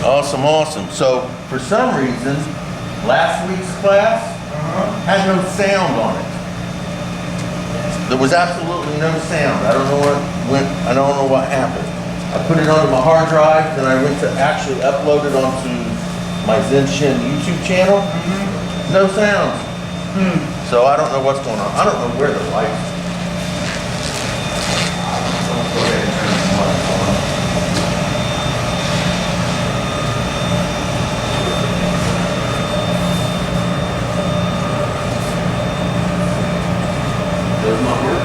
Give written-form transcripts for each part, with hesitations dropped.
Awesome, awesome. So for some reason, last week's class had no sound on it. There was absolutely no sound. I don't know what happened. I put it onto my hard drive, then I went to actually upload it onto my Zenshin YouTube channel. No sound. So I don't know what's going on. I don't know where the lights. Go ahead and turn the lights on. Those not work?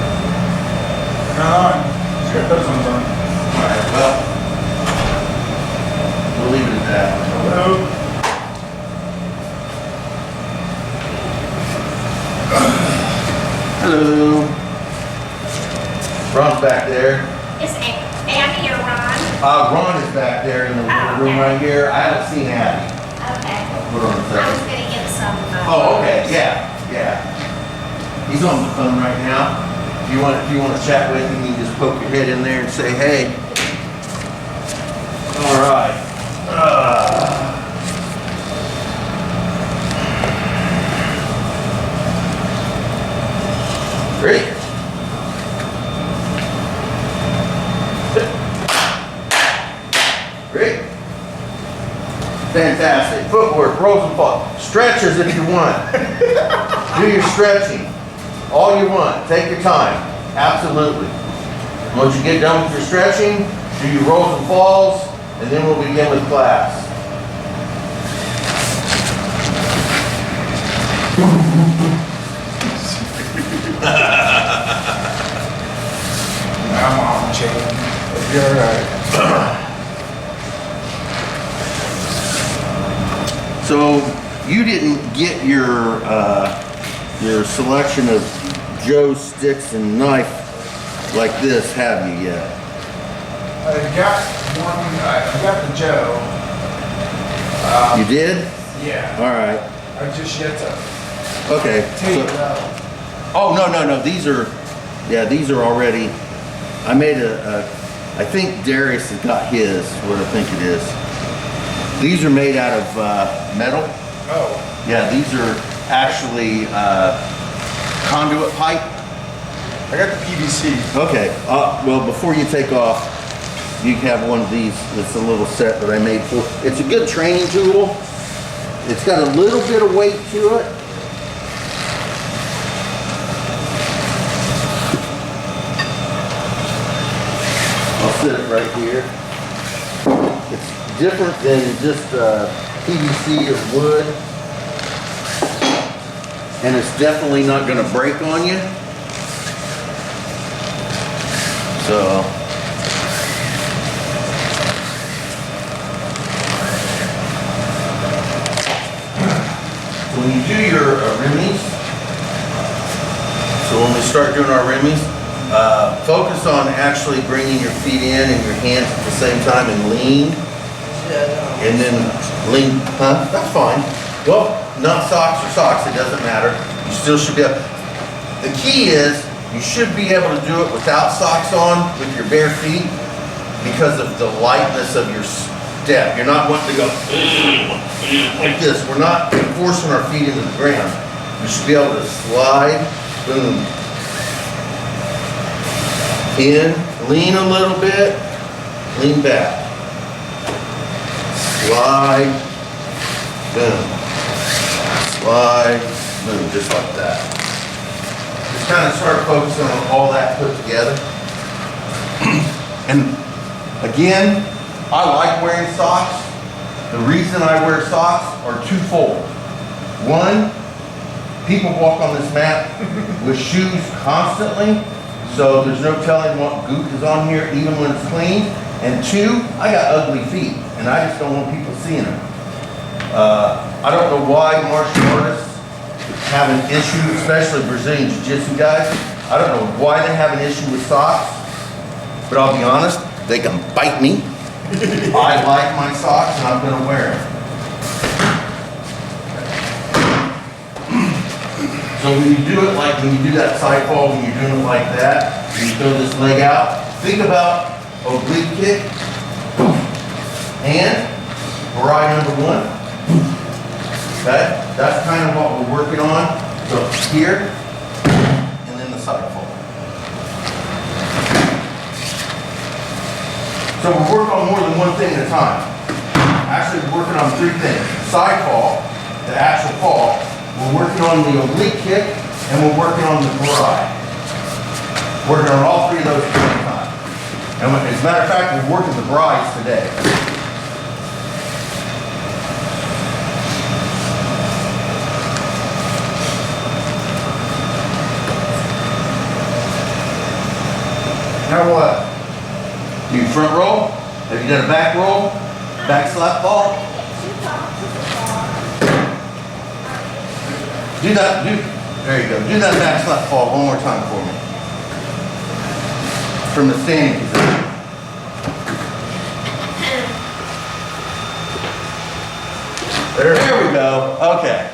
Not on. Just got those ones on. Alright, well, we'll leave it at that. Hello. Hello. Ron's back there. Is Abby or Ron? Ron is back there in the room right here. I haven't seen Abby. Okay. Put on a I was second. gonna get some. Oh, okay, yeah. He's on the phone right now. If you want to chat with him, you can just poke your head in there and say, hey. All right. Great. Great. Fantastic. Footwork, rolls and falls. Stretches if you want. Do your stretching. All you want. Take your time. Absolutely. Once you get done with your stretching, do your rolls and falls, and then we'll begin with class. I'm on, Jane. You're alright. So you didn't get your selection of Joe sticks and knife like this, have you yet? I got one. I got the Joe. You did? Yeah. All right. I just yet to Okay. take So- it out. oh no. These are already. I made I think Darius has got his. What I think it is. These are made out of metal. Oh. Yeah, these are actually conduit pipe. I got the PVC. Okay, well, before you take off, you can have one of these. It's a little set that I made for. It's a good training tool. It's got a little bit of weight to it. I'll set it right here. It's different than just PVC or wood. And it's definitely not going to break on you. So, when you do your rimmies, so when we start doing our rimmies, focus on actually bringing your feet in and your hands at the same time and lean. And then lean, that's fine. Well, not socks or socks, it doesn't matter. You still should be able. The key is, you should be able to do it without socks on with your bare feet because of the lightness of your step. You're not wanting to go like this. We're not forcing our feet into the ground. You should be able to slide, boom. In, lean a little bit, lean back. Slide, boom. Slide, boom, just like that. Just kind of start focusing on all that put together. And again, I like wearing socks. The reason I wear socks are twofold. One, people walk on this mat with shoes constantly, so there's no telling what goop is on here even when it's clean. And two, I got ugly feet, and I just don't want people seeing them. I don't know why martial artists have an issue, especially Brazilian Jiu-Jitsu guys. I don't know why they have an issue with socks, but I'll be honest, they can bite me. I like my socks and I'm gonna wear them. So when you do it like, when you do that side fall, when you're doing it like that, and you throw this leg out, think about oblique kick, and variety number one. Okay, that's kind of what we're working on. So here, and then the side fall. So we're working on more than one thing at a time. Actually, we're working on three things. Side fall, the actual fall. We're working on the oblique kick, and we're working on the variety. Working on all three of those at the same time. And as a matter of fact, we're working the brides today. Now what? You front roll? Have you done a back roll? Back slap ball? Do that, there you go. Do that back slap ball one more time for me. From the standing position. There we go. Okay.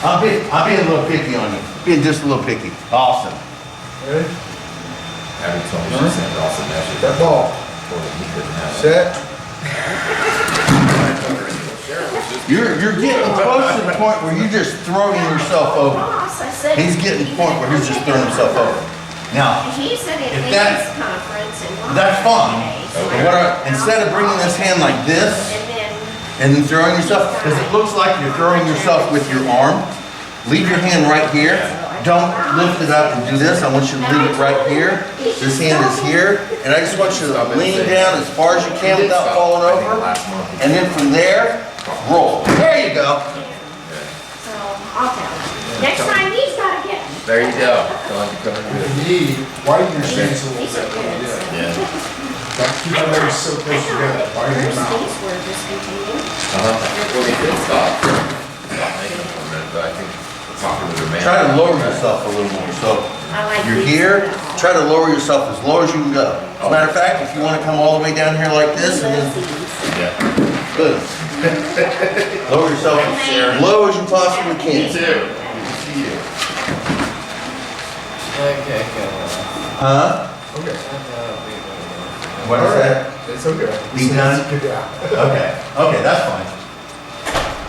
I'm being a little picky on you. Being just a little picky. Awesome. Ready? Abby told me she sent also message. That ball. For the he couldn't have it. Set. You're getting close to the point where you're just throwing yourself over. Boss, I said. He's getting to the point where he's just throwing himself over. Now, He said it If leads that- conference and. that's fine. So But what instead of bringing this hand like this And then. and then throwing yourself, because it looks like you're throwing yourself with your arm, leave your hand right here. Don't lift it up and do this. I want you to leave it right here. This hand is here. And I just want you to lean down as far as you can without falling over. And then from there, roll. There you go. So, I'll tell him. Next time he's gotta get it. There you go. Tell him to come and do it. Knee, widen your stance a little These bit are when you do good. it. Yeah. Don't keep your legs so close together. Widen your mouth. These were discontinued. Well, he did stop. Stop making them for a minute, but I think talking to the man. Try to lower yourself a little more. So I like you're these here, better. try to lower yourself as low as you can go. As a matter of fact, if you want to come all the way down here like this, and then, Yeah. good. Lower yourself as low as you possibly can. Too. Good to see you. Okay, Huh? Okay. What is that? It's okay. Be done? Yeah. Okay, okay, that's fine.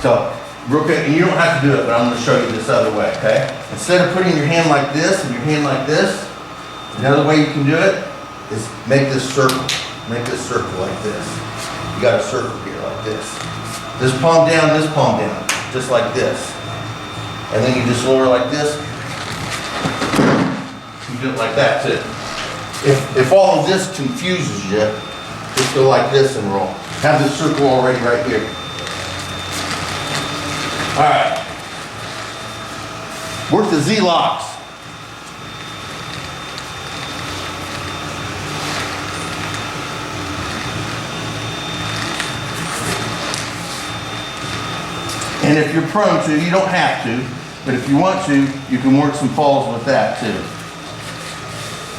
So, real quick, and you don't have to do it, but I'm gonna show you this other way, okay? Instead of putting your hand like this and your hand like this, another way you can do it is make this circle. Make this circle like this. You got a circle here like this. This palm down, just like this. And then you just lower like this. You do it like that too. If all of this confuses you, just go like this and roll. Have this circle already right here. All right. Work the Z locks. And if you're prone to, you don't have to, but if you want to, you can work some falls with that too.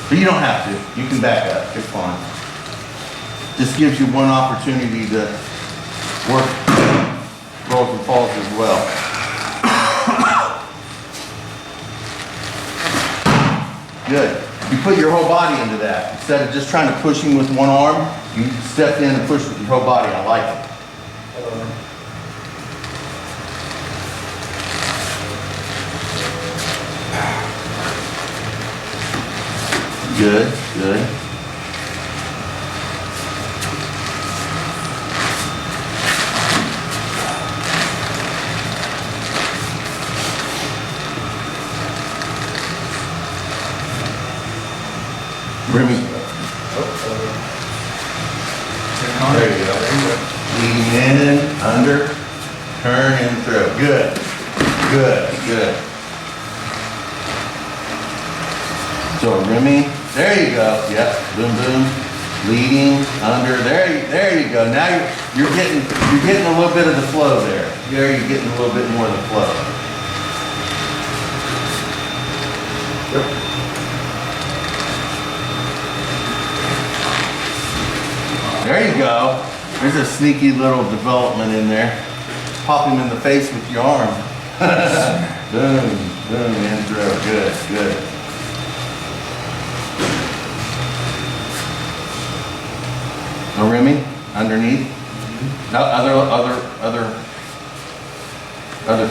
But you don't have to. You can back up. It's fine. This gives you one opportunity to work rolls and falls as well. Good. You put your whole body into that. Instead of just trying to push him with one arm, you step in and push with your whole body. I like it. Good, good. Remy. There you go. Lean in, under, turn and throw. Good, good, good. So Remy, there you go. Yep, boom, boom. Leading, under, there you go. Now you're getting a little bit of the flow there. There you're getting a little bit more of the flow. Yep. There you go. There's a sneaky little development in there. Pop him in the face with your arm. Boom, boom, and throw. Good, good. Now Remy, underneath. No, other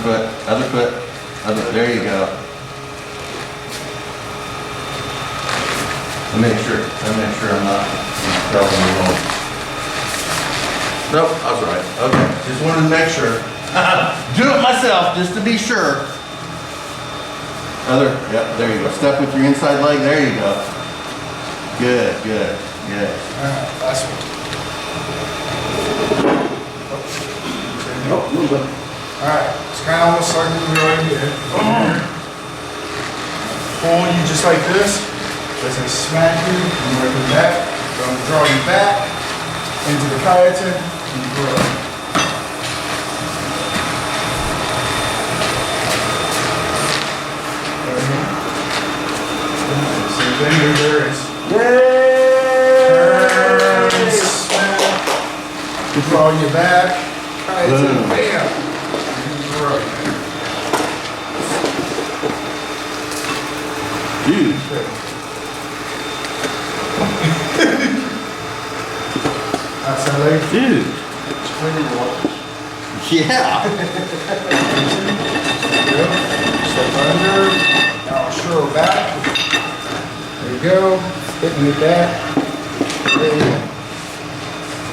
foot, there you go. Let me make sure I'm not telling you wrong. Nope, I was right. Okay, just wanted to make sure. Do it myself, just to be sure. Yep, there you go. Step with your inside leg, there you go. Good. Alright, last one. Nope, move it. Alright, it's kind of almost like we already did. Pull you just like this. As I smack you, I'm going to come back. I'm going to draw you back into the chitin and you grow. Same thing, reverse. Turn, smack. Draw you back. Chitin, bam. And you grow. Dude. Outside leg. Dude. Yeah. Yep. Step under. Now I'll show back. There you go. Hitting it back. There you go.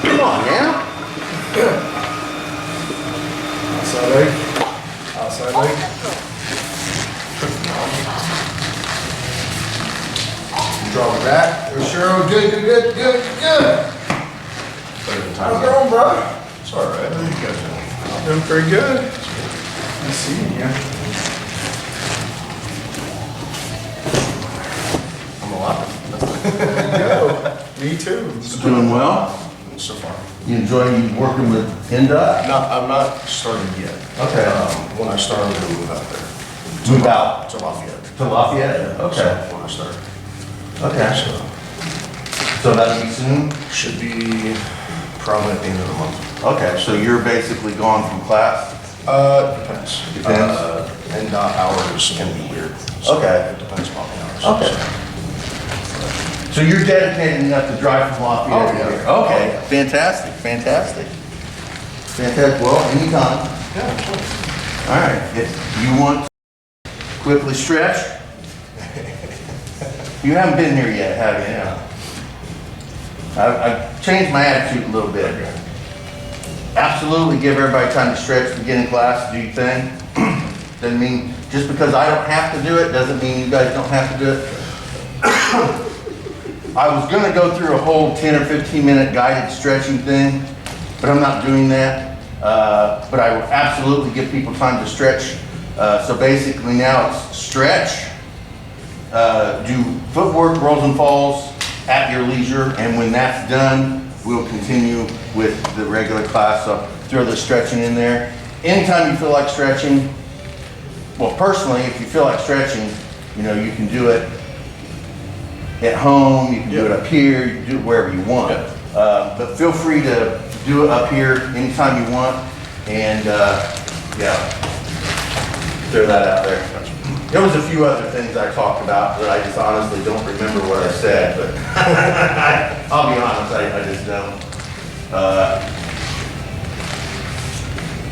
Come on, man. Outside leg. Outside leg. Draw it back. There, Cheryl. Good. How's it going, bro? It's all right. How you guys doing? Doing pretty good. Nice seeing you. I'm alive. There you go. Me too. Doing well? So far. You enjoy working with NDOT? No, I'm not started yet. Okay. When I start, I'm gonna move out there. Move out To Lafayette. to Lafayette? So, Okay. when I start. Okay. So that'll be soon? Should be probably at the end of the month. Okay, so you're basically gone from class? Depends. Depends. And hours can be weird. So Okay. It depends upon the hours. Okay. So you're dedicated enough to drive from Lafayette Oh, to yeah. here? Okay, fantastic. Well, anytime. Yeah, sure. All right, if you want to quickly stretch, you haven't been here yet, have you? Yeah. I've changed my attitude a little bit. Absolutely give everybody time to stretch, beginning class, do your thing. Doesn't mean, just because I don't have to do it, doesn't mean you guys don't have to do it. I was gonna go through a whole 10 or 15 minute guided stretching thing, but I'm not doing that. But I will absolutely give people time to stretch. So basically now it's stretch, do footwork, rolls and falls at your leisure, and when that's done, we'll continue with the regular class. So throw the stretching in there. Anytime you feel like stretching, well, personally, if you feel like stretching, you know, you can do it at home, you can do it up here, you can do it wherever you want. But feel free to do it up here anytime you want, and yeah, throw that out there. There was a few other things I talked about that I just honestly don't remember what I said, but I'll be honest, I just don't.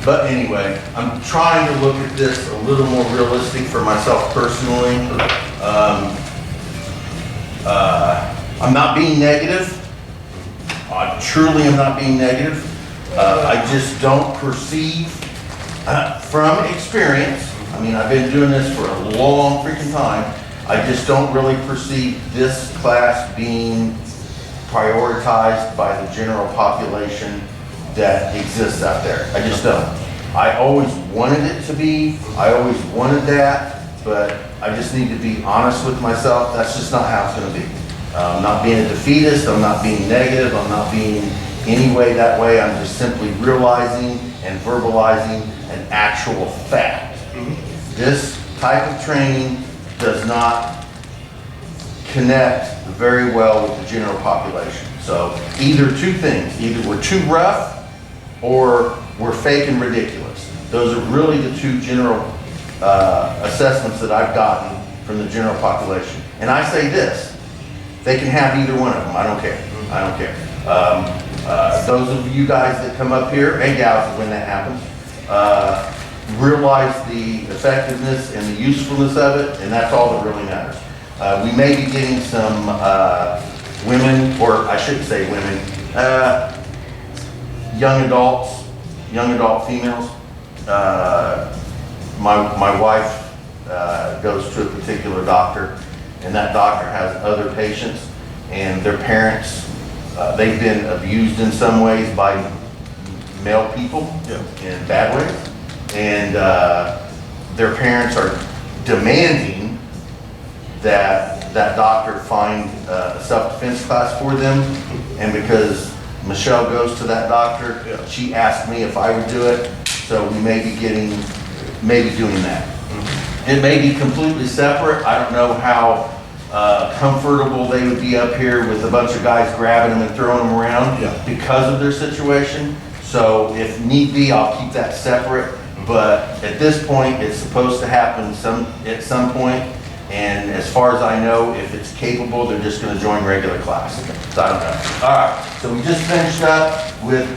But anyway, I'm trying to look at this a little more realistic for myself personally. I'm not being negative. I truly am not being negative. I just don't perceive, from experience, I mean, I've been doing this for a long freaking time, I just don't really perceive this class being prioritized by the general population that exists out there. I just don't. I always wanted it to be, I always wanted that, but I just need to be honest with myself. That's just not how it's gonna be. I'm not being a defeatist, I'm not being negative, I'm not being any way that way. I'm just simply realizing and verbalizing an actual fact. This type of training does not connect very well with the general population. So either two things, either we're too rough or we're fake and ridiculous. Those are really the two general assessments that I've gotten from the general population. And I say this, they can have either one of them, I don't care, I don't care. Those of you guys that come up here, and gals when that happens, realize the effectiveness and the usefulness of it, and that's all that really matters. We may be getting some women, or I shouldn't say women, young adult females. My wife goes to a particular doctor, and that doctor has other patients, and their parents, they've been abused in some ways by male people in bad ways, and their parents are demanding that that doctor find a self-defense class for them, and because Michelle goes to that doctor, she asked me if I would do it, so we may be doing that. It may be completely separate. I don't know how comfortable they would be up here with a bunch of guys grabbing them and throwing them around because of their situation. So if need be, I'll keep that separate. But at this point, it's supposed to happen at some point. And as far as I know, if it's capable, they're just going to join regular class. So I don't know. All right. So we just finished up with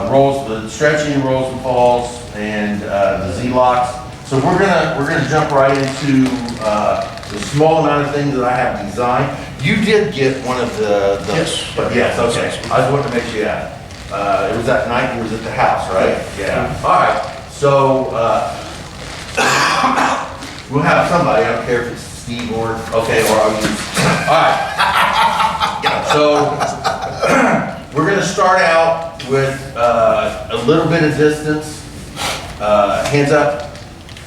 rolls, the stretching, rolls and falls, and the Z-locks. So we're gonna jump right into the small amount of things that I have designed. You did get one of the Yes. Yes. Okay. I just wanted to make sure you had. It was that night you was at the house, right? Yeah. All right. So we'll have somebody. I don't care if it's Steve or I'll use. All right. So we're gonna start out with a little bit of distance. Hands up.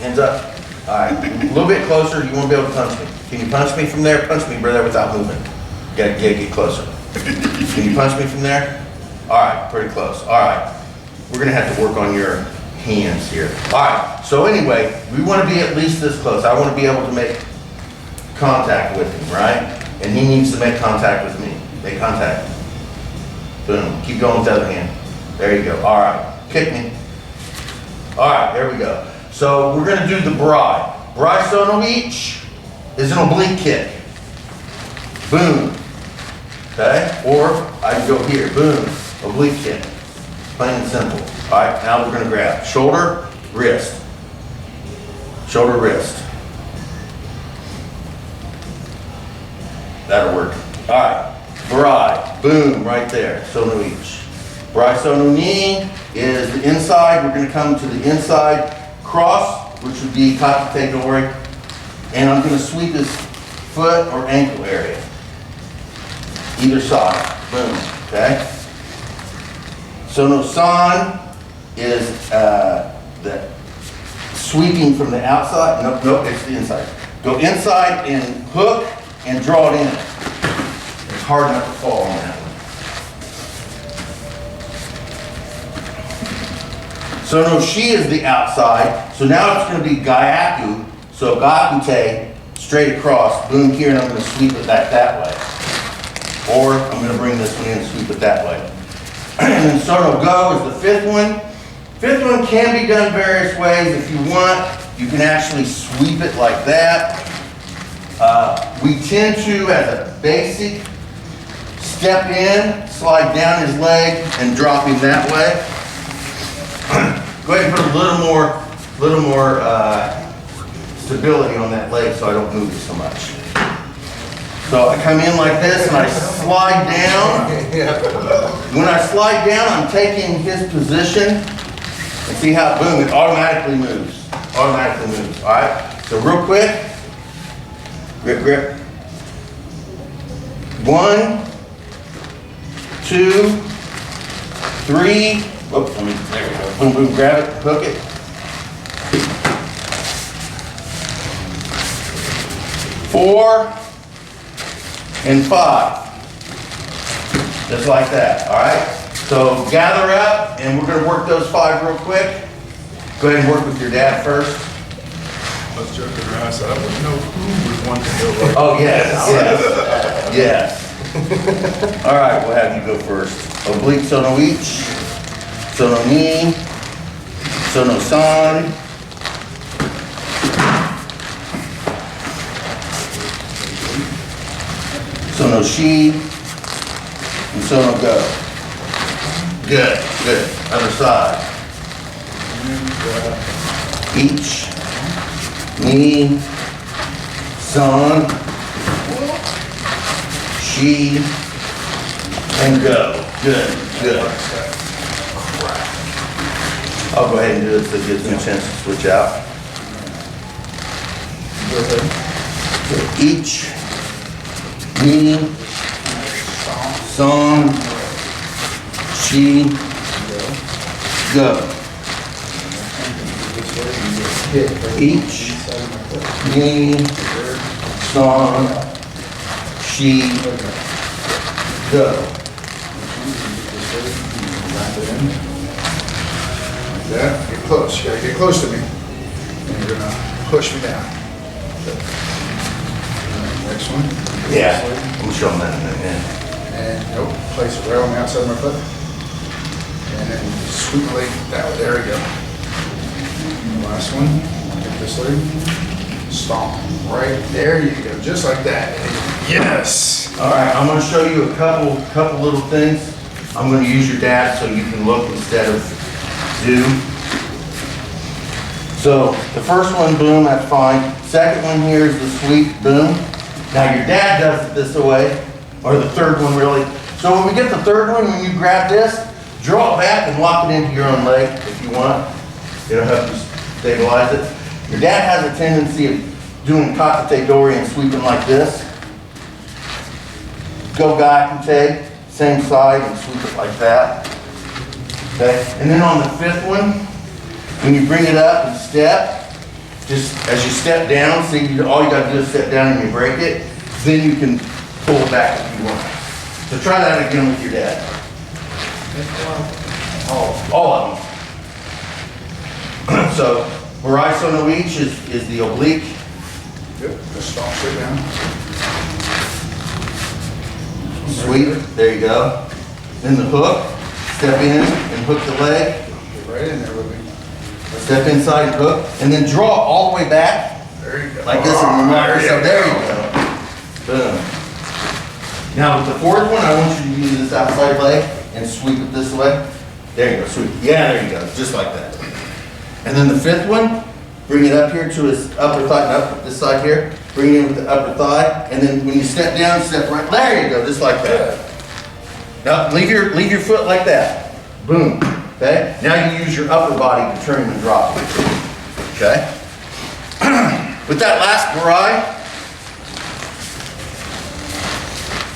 Hands up. All right, a little bit closer. You won't be able to punch me. Can you punch me from there? Punch me, brother, without moving. Gotta get closer. Can you punch me from there? All right, pretty close. All right, we're gonna have to work on your hands here. All right, so anyway, we wanna be at least this close. I wanna be able to make contact with him, right? And he needs to make contact with me. Make contact. Boom, keep going with the other hand. There you go, all right, kick me. All right, there we go. So we're gonna do the bride. Bride sono each is an oblique kick. Boom. Okay? Or I can go here. Boom. Oblique kick. Plain and simple. All right, now we're gonna grab shoulder, wrist. Shoulder, wrist. That'll work. All right, bride. Boom, right there. Sono each. Bride sono knee is the inside. We're gonna come to the inside cross, which would be katatedori, and I'm going to sweep his foot or ankle area, either side. Boom. Okay. Sono san is the sweeping from the outside. Nope, it's the inside. Go inside and hook and draw it in. It's hard not to fall on that one. So no, she is the outside. So now it's going to be gyaku. So gakute, straight across, boom here, and I'm going to sweep it back that way. Or I'm going to bring this one in and sweep it that way. And then sono go is the fifth one. Fifth one can be done various ways. If you want, you can actually sweep it like that. We tend to, as a basic, step in, slide down his leg, and drop him that way. Go ahead and put a little more stability on that leg so I don't move it so much. So I come in like this and I slide down. When I slide down, I'm taking his position and see how, boom, it automatically moves. Automatically moves, all right? So real quick, grip, grip. 1, 2, 3, whoops, there we go. Boom, boom, grab it, hook it. 4 and 5. Just like that, all right? So gather up, and we're gonna work those 5 real quick. Go ahead and work with your dad first. Let's joke around, so I wouldn't know who would want to go right. Oh, yes, yes, yes. All right, we'll have you go first. Oblique sono each, sono ni, sono san, sono shi, and so no go. Good, good. Other side. Each, me, son, she, and go. Good, good. I'll go ahead and do this so it gives me a chance to switch out. Go ahead. So each, me, son, she, go. Each, me, son, she, go. That, get close, you gotta get close to me. And you're gonna push me down. Next one. Yeah, I'm showing that in a minute. And nope, place it right on the outside of my foot. And then sweep my leg that way, there we go. And the last one, take this leg, stomp, right there you go, just like that. Yes! All right, I'm gonna show you a couple little things. I'm gonna use your dad so you can look instead of do. So the first one, boom, that's fine. Second one here is the sweep, boom. Now your dad does it this way, or the third one really. So when we get the third one, when you grab this, draw it back and lock it into your own leg if you want. It'll help you stabilize it. Your dad has a tendency of doing kata dori and sweeping like this. Go gakute, same side and sweep it like that. Okay, and then on the fifth one, when you bring it up and step, just as you step down, see, all you gotta do is step down and you break it, then you can pull it back if you want. So try that again with your dad. All of them. So, Baraiso no each is the oblique. Good, just stomp straight down. Sweep, there you go. Then the hook, step in and hook the leg. Get right in there with me. Step inside and hook, and then draw all the way back, There you go. like this, and remove yourself. There you go. Boom. Now with the fourth one, I want you to use this outside leg and sweep it this way. There you go, sweep. Yeah, there you go, just like that. And then the fifth one, bring it up here to his upper thigh, up this side here. Bring it in with the upper thigh, and then when you step down, step right. There you go, just like that. Now leave your foot like that. Boom. Okay? Now you use your upper body to turn him and drop him. Okay? With that last barai,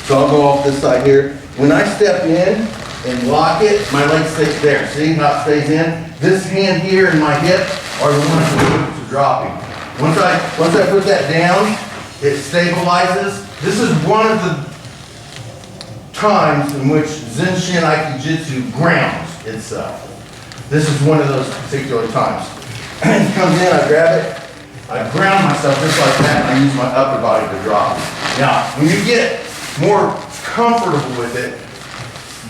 so I'll go off this side here. When I step in and lock it, my leg stays there. See how it stays in? This hand here and my hip are the ones to drop him. Once I put that down, it stabilizes. This is one of the times in which Zenshin Aikijitsu grounds itself. This is one of those particular times. It comes in, I grab it, I ground myself just like that, and I use my upper body to drop. Now, when you get more comfortable with it,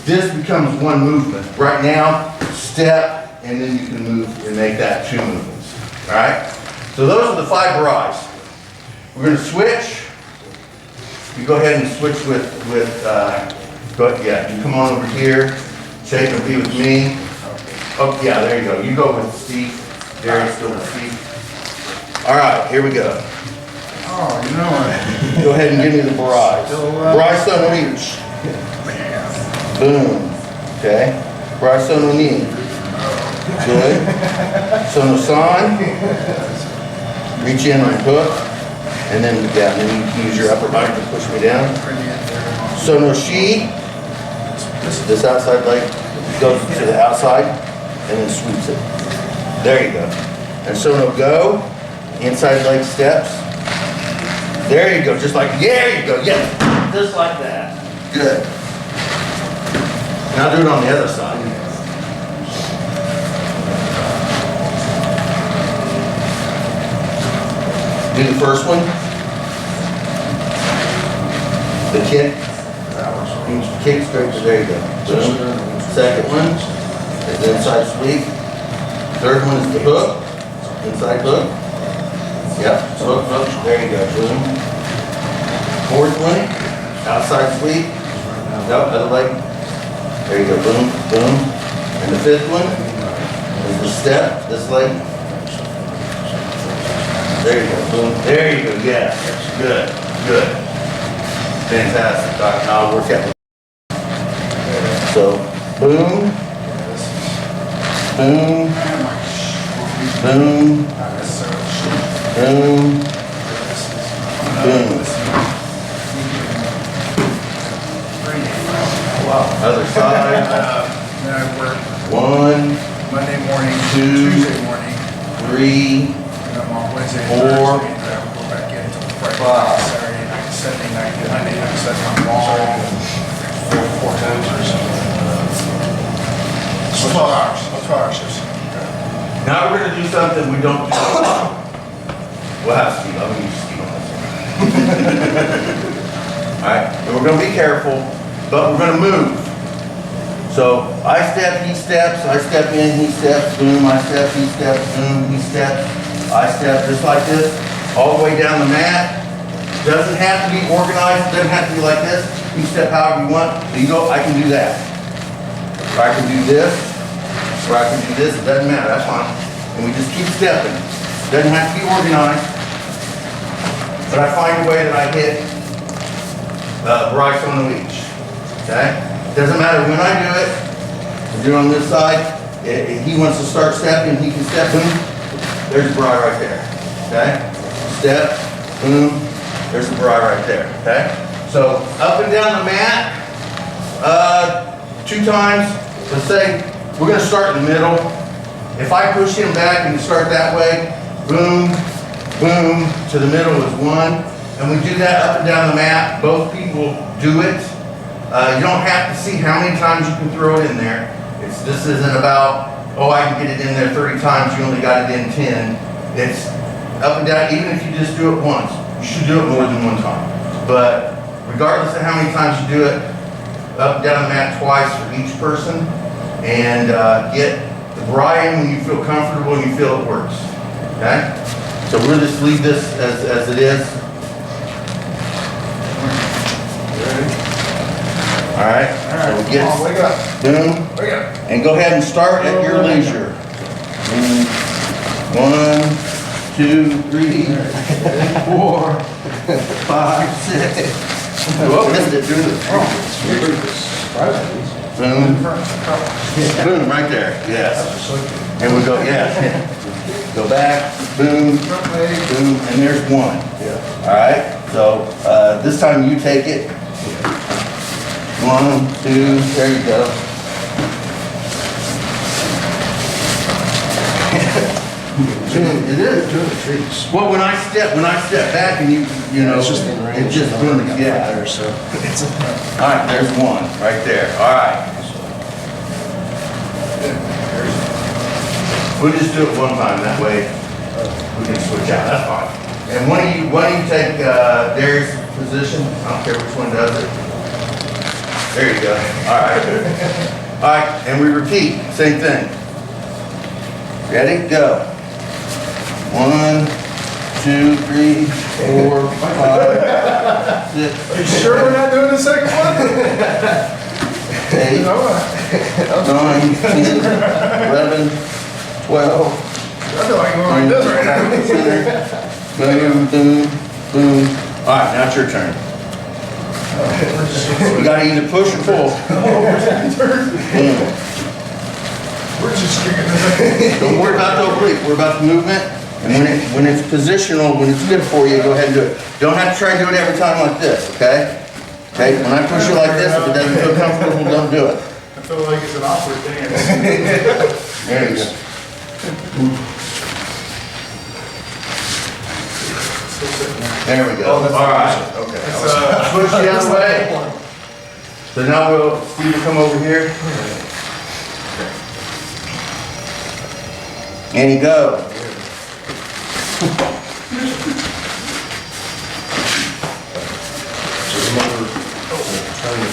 this becomes one movement. Right now, step, and then you can move and make that two movements. All right? So those are the 5 barais. We're going to switch. You go ahead and switch with yeah, you come on over here. Shake and be with me. Oh, yeah, there you go. You go with Steve. Gary's still with Steve. All right, here we go. Oh, you know what? Go ahead and give me the barais. Baraiso no each. Boom. Okay. Baraiso no ni. Good. Sono san. Reach in and hook. And then, yeah, then you can use your upper body to push me down. Sono shi. This outside leg goes to the outside and then sweeps it. There you go. And sono go. Inside leg steps. There you go. Just like, there you go. Yeah. Just like that. Good. Now do it on the other side. Do the first one. The kick. Kick straight to there you go. Boom. Second one is inside sweep. Third one is the hook. Inside hook. Yep. Hook, hook. There you go. Boom. Fourth one, outside sweep. Nope, other leg. There you go, boom, boom. And the fifth one is the step, this leg. There you go, boom. There you go, yeah. Good, good. Fantastic. All right, now I'll work out. So, boom, boom, boom, boom, boom. Other side. Then I work 1, Monday morning, 2, Tuesday morning, 3, and I'm off Wednesday, 4, Thursday, and then I go back in until Friday, 5. Saturday night, Sunday night, Monday night, so that's my long, 4 times or something. 12 hours, 12 hours shifts. Now we're gonna do something we don't do. We'll have Steve, I'm gonna use Steve on this one. Alright, and we're gonna be careful, but we're gonna move. So I step, he steps, I step in, he steps, boom, I step, he steps, boom, he steps, I step, just like this, all the way down the mat. Doesn't have to be organized, doesn't have to be like this. You step however you want. So you go, I can do that. Or I can do this, or I can do this, it doesn't matter, that's fine. And we just keep stepping. Doesn't have to be organized. But I find a way that I hit Bryce on the leash. Okay? Doesn't matter when I do it. I do it on this side. If he wants to start stepping, he can step, boom. There's the Bry right there. Okay? Step, boom. There's the Bry right there. Okay? So up and down the mat, 2 times. Let's say we're going to start in the middle. If I push him back and start that way, boom, boom, to the middle is 1. And we do that up and down the mat. Both people do it. You don't have to see how many times you can throw it in there. This isn't about, oh, I can get it in there 30 times, you only got it in 10. It's up and down, even if you just do it once. You should do it more than 1 time. But regardless of how many times you do it, up and down the mat twice for each person. And get the Bry in when you feel comfortable and you feel it works. Okay? So we'll just leave this as it is. All right, so we get, Wake up, boom, wake up. and go ahead and start at your leisure. 1, 2, 3, 4, 5, 6. Whoa, missed it, dude. Boom, boom, right there, yes. And we go, yeah. Go back, boom, boom, and there's 1. All right, so this time you take it. 1, 2, there you go. It is. Well, when I step back and you know, it just booms, yeah. All right, there's 1 right there. All right. We'll just do it 1 time. That way we can switch out. That's fine. And one of you take Darius' position. I don't care which one does it. There you go. All right. All right, and we repeat, same thing. Ready? Go. 1, 2, 3, 4, 5, 6. Are you sure we're not doing the second one? 8, 9, 10, 11, 12. I feel like we're doing this right now. Boom, boom, boom. All right, now it's your turn. You gotta either push or pull. We're just kicking this. Don't worry about the oblique, worry about the movement. And when it's positional, when it's good for you, go ahead and do it. Don't have to try and do it every time like this, okay? Okay, when I push you like this, if it doesn't feel comfortable, don't do it. I feel like it's an awkward thing. There you go. There we go. All right. Okay. Push the other way. So now Steve will come over here. And you go.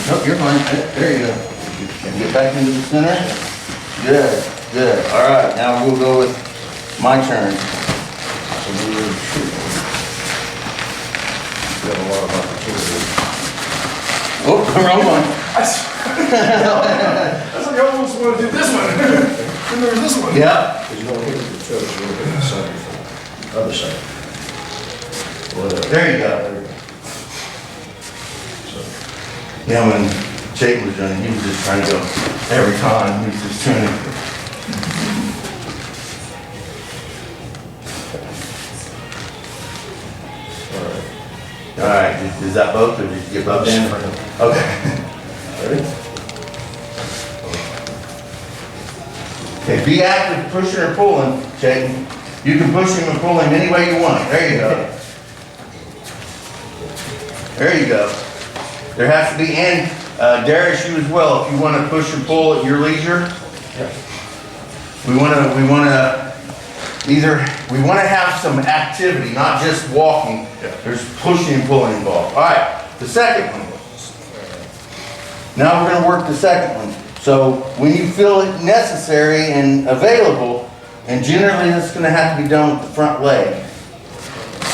Nope, you're fine. There you go. Get back into the center. Good, good. All right, now we'll go with my turn. Got a lot of opportunity. Oh, wrong one. That's like, I almost want to do this one. And there was this one. Yep. Because you don't hit the toes, you don't hit the side of the other side. Whatever. There you go. There you go. So, Yeah, when Jake was running, he was just trying to go every time. He was just trying to. all right. All right, is that both, or did you get both in? Okay. Ready? Okay, be active, pushing or pulling, Jake. You can push him and pull him any way you want. There you go. There you go. There has to be, and Darius, you as well, if you want to push and pull at your leisure. We want to have some activity, not just walking. There's pushing and pulling involved. All right, the second one. Now we're going to work the second one. So when you feel it necessary and available, and generally it's going to have to be done with the front leg.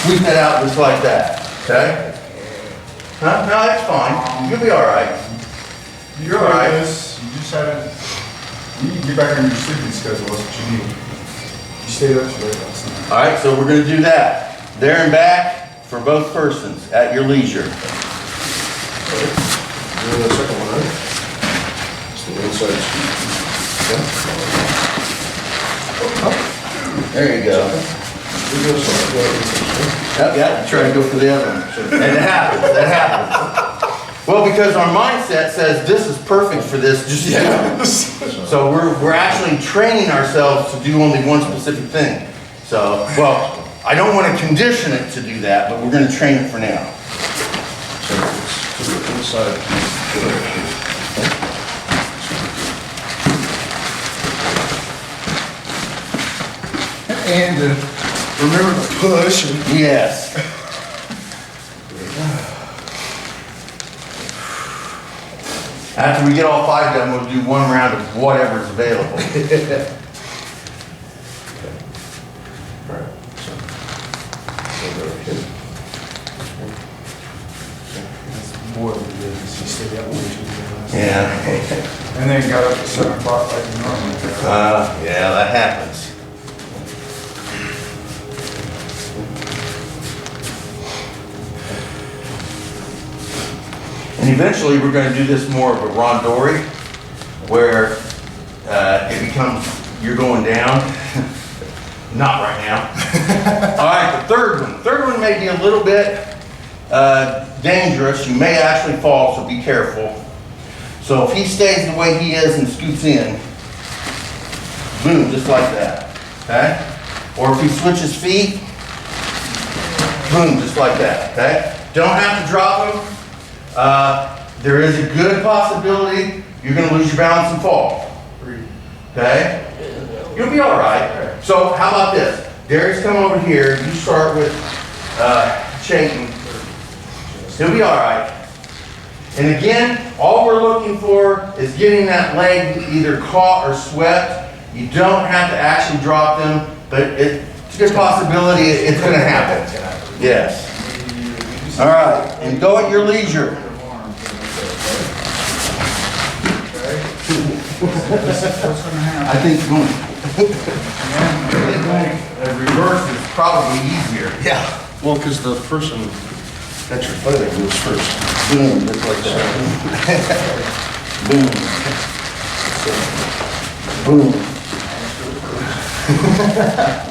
Sweep that out just like that, okay? Huh? No, that's fine. You'll be all right. You're all right. You just haven't, you can get back on your sleeping schedule, that's what you need. You stayed up too late last night. All right, so we're going to do that. There and back for both persons at your leisure. Do the second one, right? It's the inside. There you go. Yeah, try to go for the other one. And it happens, that happens. Well, because our mindset says this is perfect for this, just do it. So we're actually training ourselves to do only one specific thing. So, well, I don't want to condition it to do that, but we're going to train it for now. So it's to the inside. And remember to push and Yes. After we get all 5 done, we'll do one round of whatever's available. Right. So go hit. more than it is. He stayed up way too late last night. Yeah. And then got up at 7 o'clock like he normally does. Yeah, that happens. And eventually, we're going to do this more of a rondori, where it becomes, you're going down. Not right now. All right, the third one. The third one may be a little bit dangerous. You may actually fall, so be careful. So if he stays the way he is and scoots in, boom, just like that, okay? Or if he switches feet, boom, just like that, okay? Don't have to drop him. There is a good possibility you're going to lose your balance and fall, okay? You'll be all right. So how about this? Darius, come over here. You start with shaking. He'll be all right. And again, all we're looking for is getting that leg either caught or swept. You don't have to actually drop them, but it's a good possibility it's going to happen. Yes. All right, and go at your leisure. What's gonna happen? I think going reverse is probably easier. Yeah. Well, because the person that you're fighting moves first. Boom, just like that. Boom. Boom.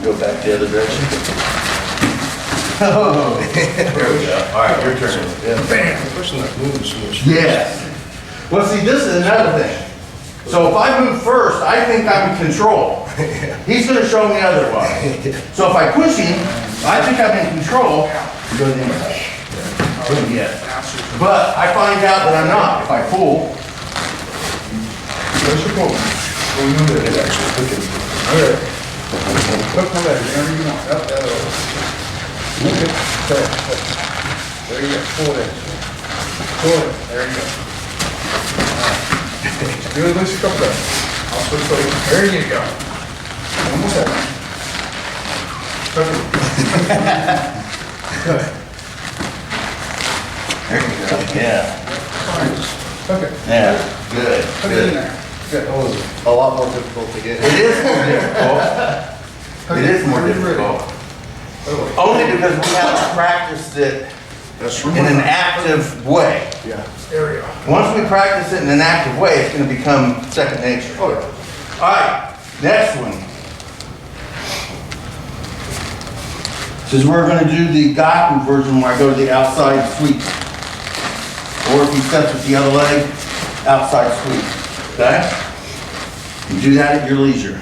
Go back the other direction. Oh, there we go. All right, your turn. Yeah, bam! The person that moves first. Yes. Well, see, this is another thing. So if I move first, I think I'm in control. He's going to show me otherwise. So if I push him, I think I'm in control. He goes in. Boom, yes. But I find out that I'm not if I pull. Where's your pull? Well, we know that it's actually cooking. Okay. Look for that, whenever you want. Up, that over. Look at that. There you go. Pull it. Pull it. There you go. Good, let's go there. I'll switch over. There you go. Almost there. Good. There you go. Yeah. Okay. Yeah, good, Put it in good. there. Good. That was a lot more difficult to get. It is more difficult. It is more difficult. Only because we haven't practiced it That's in an active way. Yeah. There we go. Once we practice it in an active way, it's gonna become second nature. Oh, yeah. All right, next one. Says we're gonna do the Gaku version where I go to the outside sweep. Or if he steps with the other leg, outside sweep, okay? You do that at your leisure.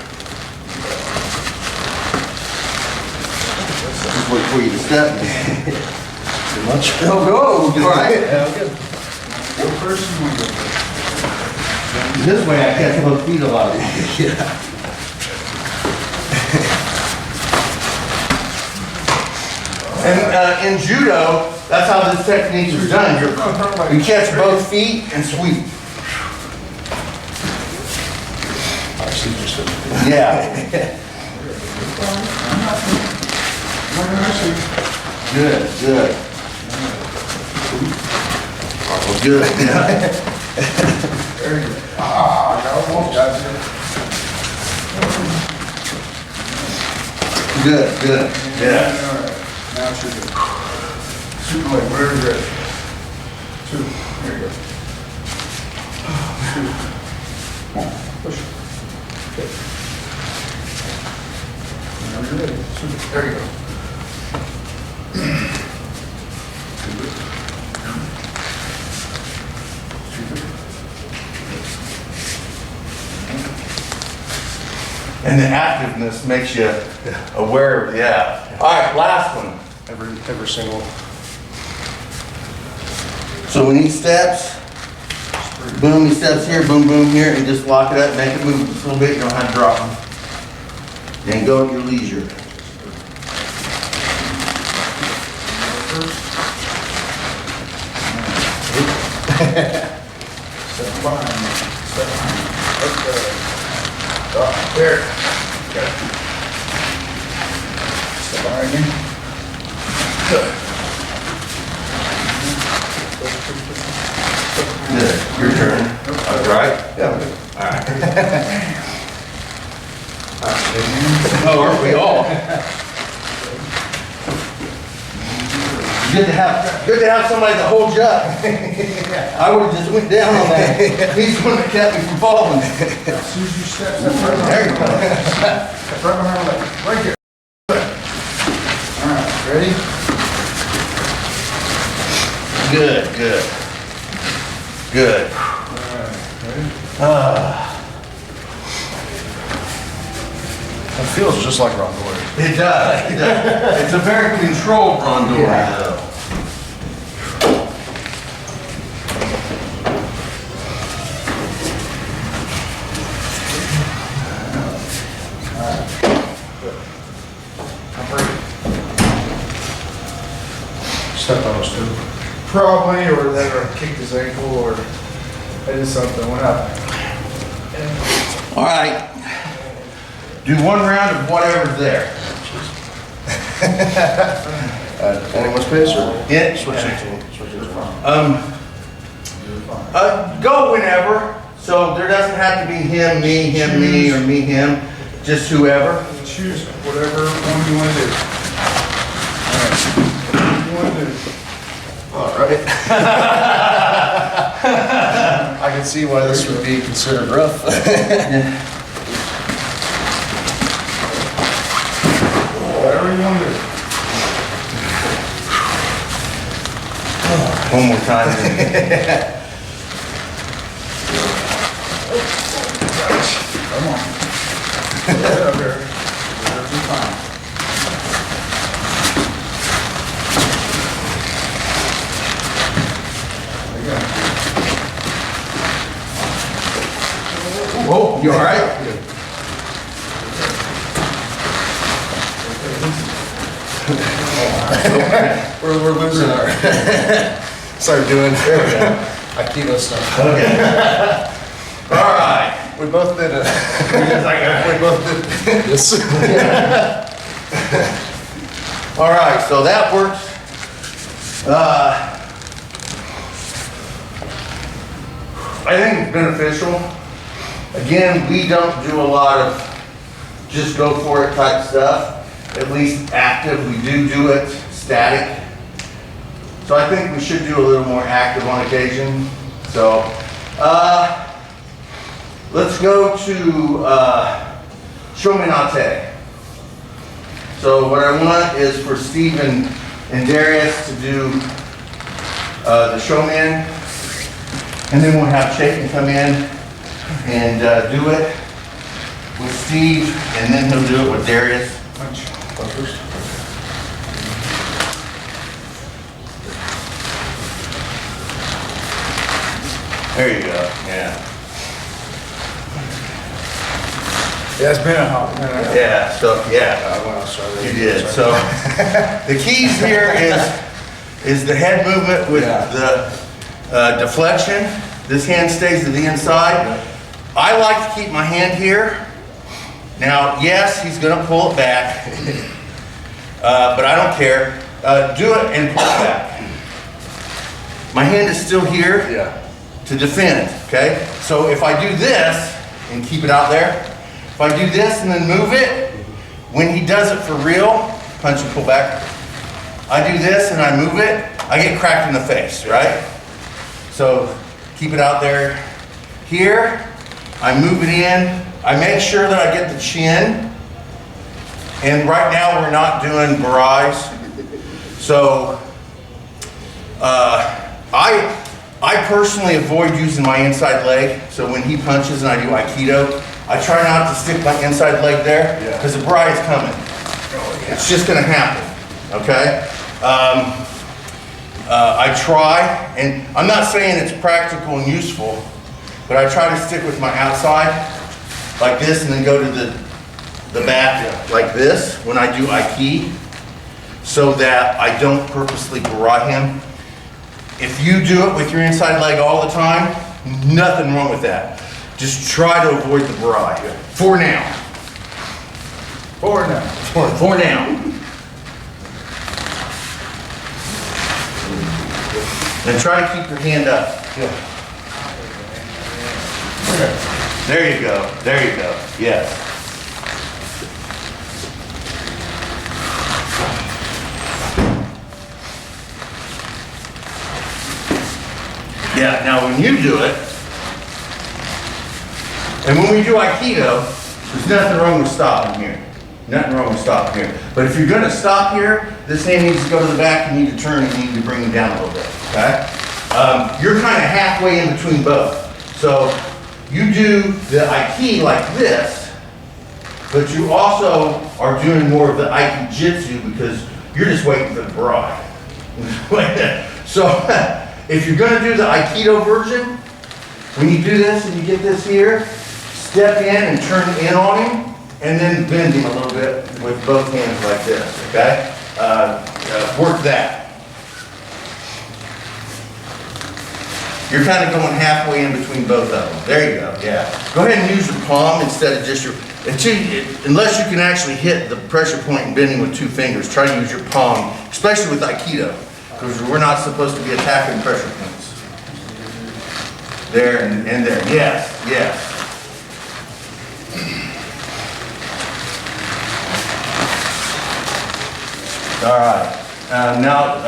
Just wait for you to step. Too much? Go, go, all right? Yeah, good. Go first and one go first. This way I catch both feet a lot. And in judo, that's how this technique is done. You catch both feet and sweep. I see just a. Yeah. Good, good. Oh, good, yeah. There you go. Ah, I almost got you. Good, good, yeah. All right. Now it's your good. Super leg, whatever you're ready. Two. There you go. Two. One. Push. Okay. Whenever you're ready. Super. There you go. Super. Super. And the activeness makes you aware of, yeah. All right, last one. Every single. So when he steps, boom, he steps here, boom, boom here, and just lock it up, make it move just a little bit, you don't have to drop him. Then go at your leisure. Step behind me. Step behind me. Okay. Stop. There. Okay. Step behind me. Good. Good, your turn. All right? Yeah, I'm good. Oh, aren't we all? Good to have somebody that holds you up. I would've just went down on that. He's the one that kept me from falling. As soon as you step right behind There you go. Step right behind my leg. Right here. Good. All right, ready? Good, good. Good. All right, ready? It feels just like rondori. It does, it does. It's a very controlled rondori though. I'm ready. Stepped on those two. Probably, or that, or kicked his ankle, or I did something, went up. All right. Do one round of whatever's there. Anyone's pace or? Yeah. Switch it to, switch it to. Go whenever, so there doesn't have to be him, me, or me, him, just whoever. Choose whatever one you want to do. All right. What do you want to do? All right. I can see why this would be considered rough. Whatever you want to do. One more time. Come on. Get up there. Whatever you find. There you go. Whoa, you all right? We're losing our. Start doing Aikido stuff. Okay. All right. We both did it. We both did this. All right, so that works. I think it's beneficial. Again, we don't do a lot of just go for it type stuff. At least active, we do it static. So I think we should do a little more active on occasion. So, let's go to Shominate. So what I want is for Stephen and Darius to do the showman, and then we'll have Chayton come in and do it with Steve, and then he'll do it with Darius. There you go, yeah. Yeah, it's been a hot minute. Yeah, so, yeah. Well, sorry. You did. So the keys here is the head movement with the deflection. This hand stays to the inside. I like to keep my hand here. Now, yes, he's going to pull it back, but I don't care. Do it and pull it back. My hand is still here to defend, okay? So if I do this and keep it out there, if I do this and then move it, when he does it for real, punch and pull back, I do this and I move it, I get cracked in the face, right? So keep it out there. Here, I move it in, I make sure that I get the chin, and right now we're not doing barrages. So I personally avoid using my inside leg, so when he punches and I do Aikido, I try not to stick my inside leg there, because the barrage is coming. It's just gonna happen, okay? I try, and I'm not saying it's practical and useful, but I try to stick with my outside, like this, and then go to the back like this when I do Aiki, so that I don't purposely barrage him. If you do it with your inside leg all the time, nothing wrong with that. Just try to avoid the barrage. For now. For now. For now. And try to keep your hand up. There you go. There you go. Yes. Yeah, now when you do it, and when we do Aikido, there's nothing wrong with stopping here. Nothing wrong with stopping here. But if you're gonna stop here, this hand needs to go to the back, you need to turn and you need to bring it down a little bit, okay? You're kind of halfway in between both. So you do the Aiki like this, but you also are doing more of the Aikijitsu because you're just waiting for the barrage. So if you're gonna do the Aikido version, when you do this and you get this here, step in and turn in on him, and then bend him a little bit with both hands like this, okay? Work that. You're kind of going halfway in between both of them. There you go, yeah. Go ahead and use your palm instead of just your, unless you can actually hit the pressure point and bending with 2 fingers, try to use your palm, especially with Aikido, because we're not supposed to be attacking pressure points. There and there, yes, yes. All right. Now,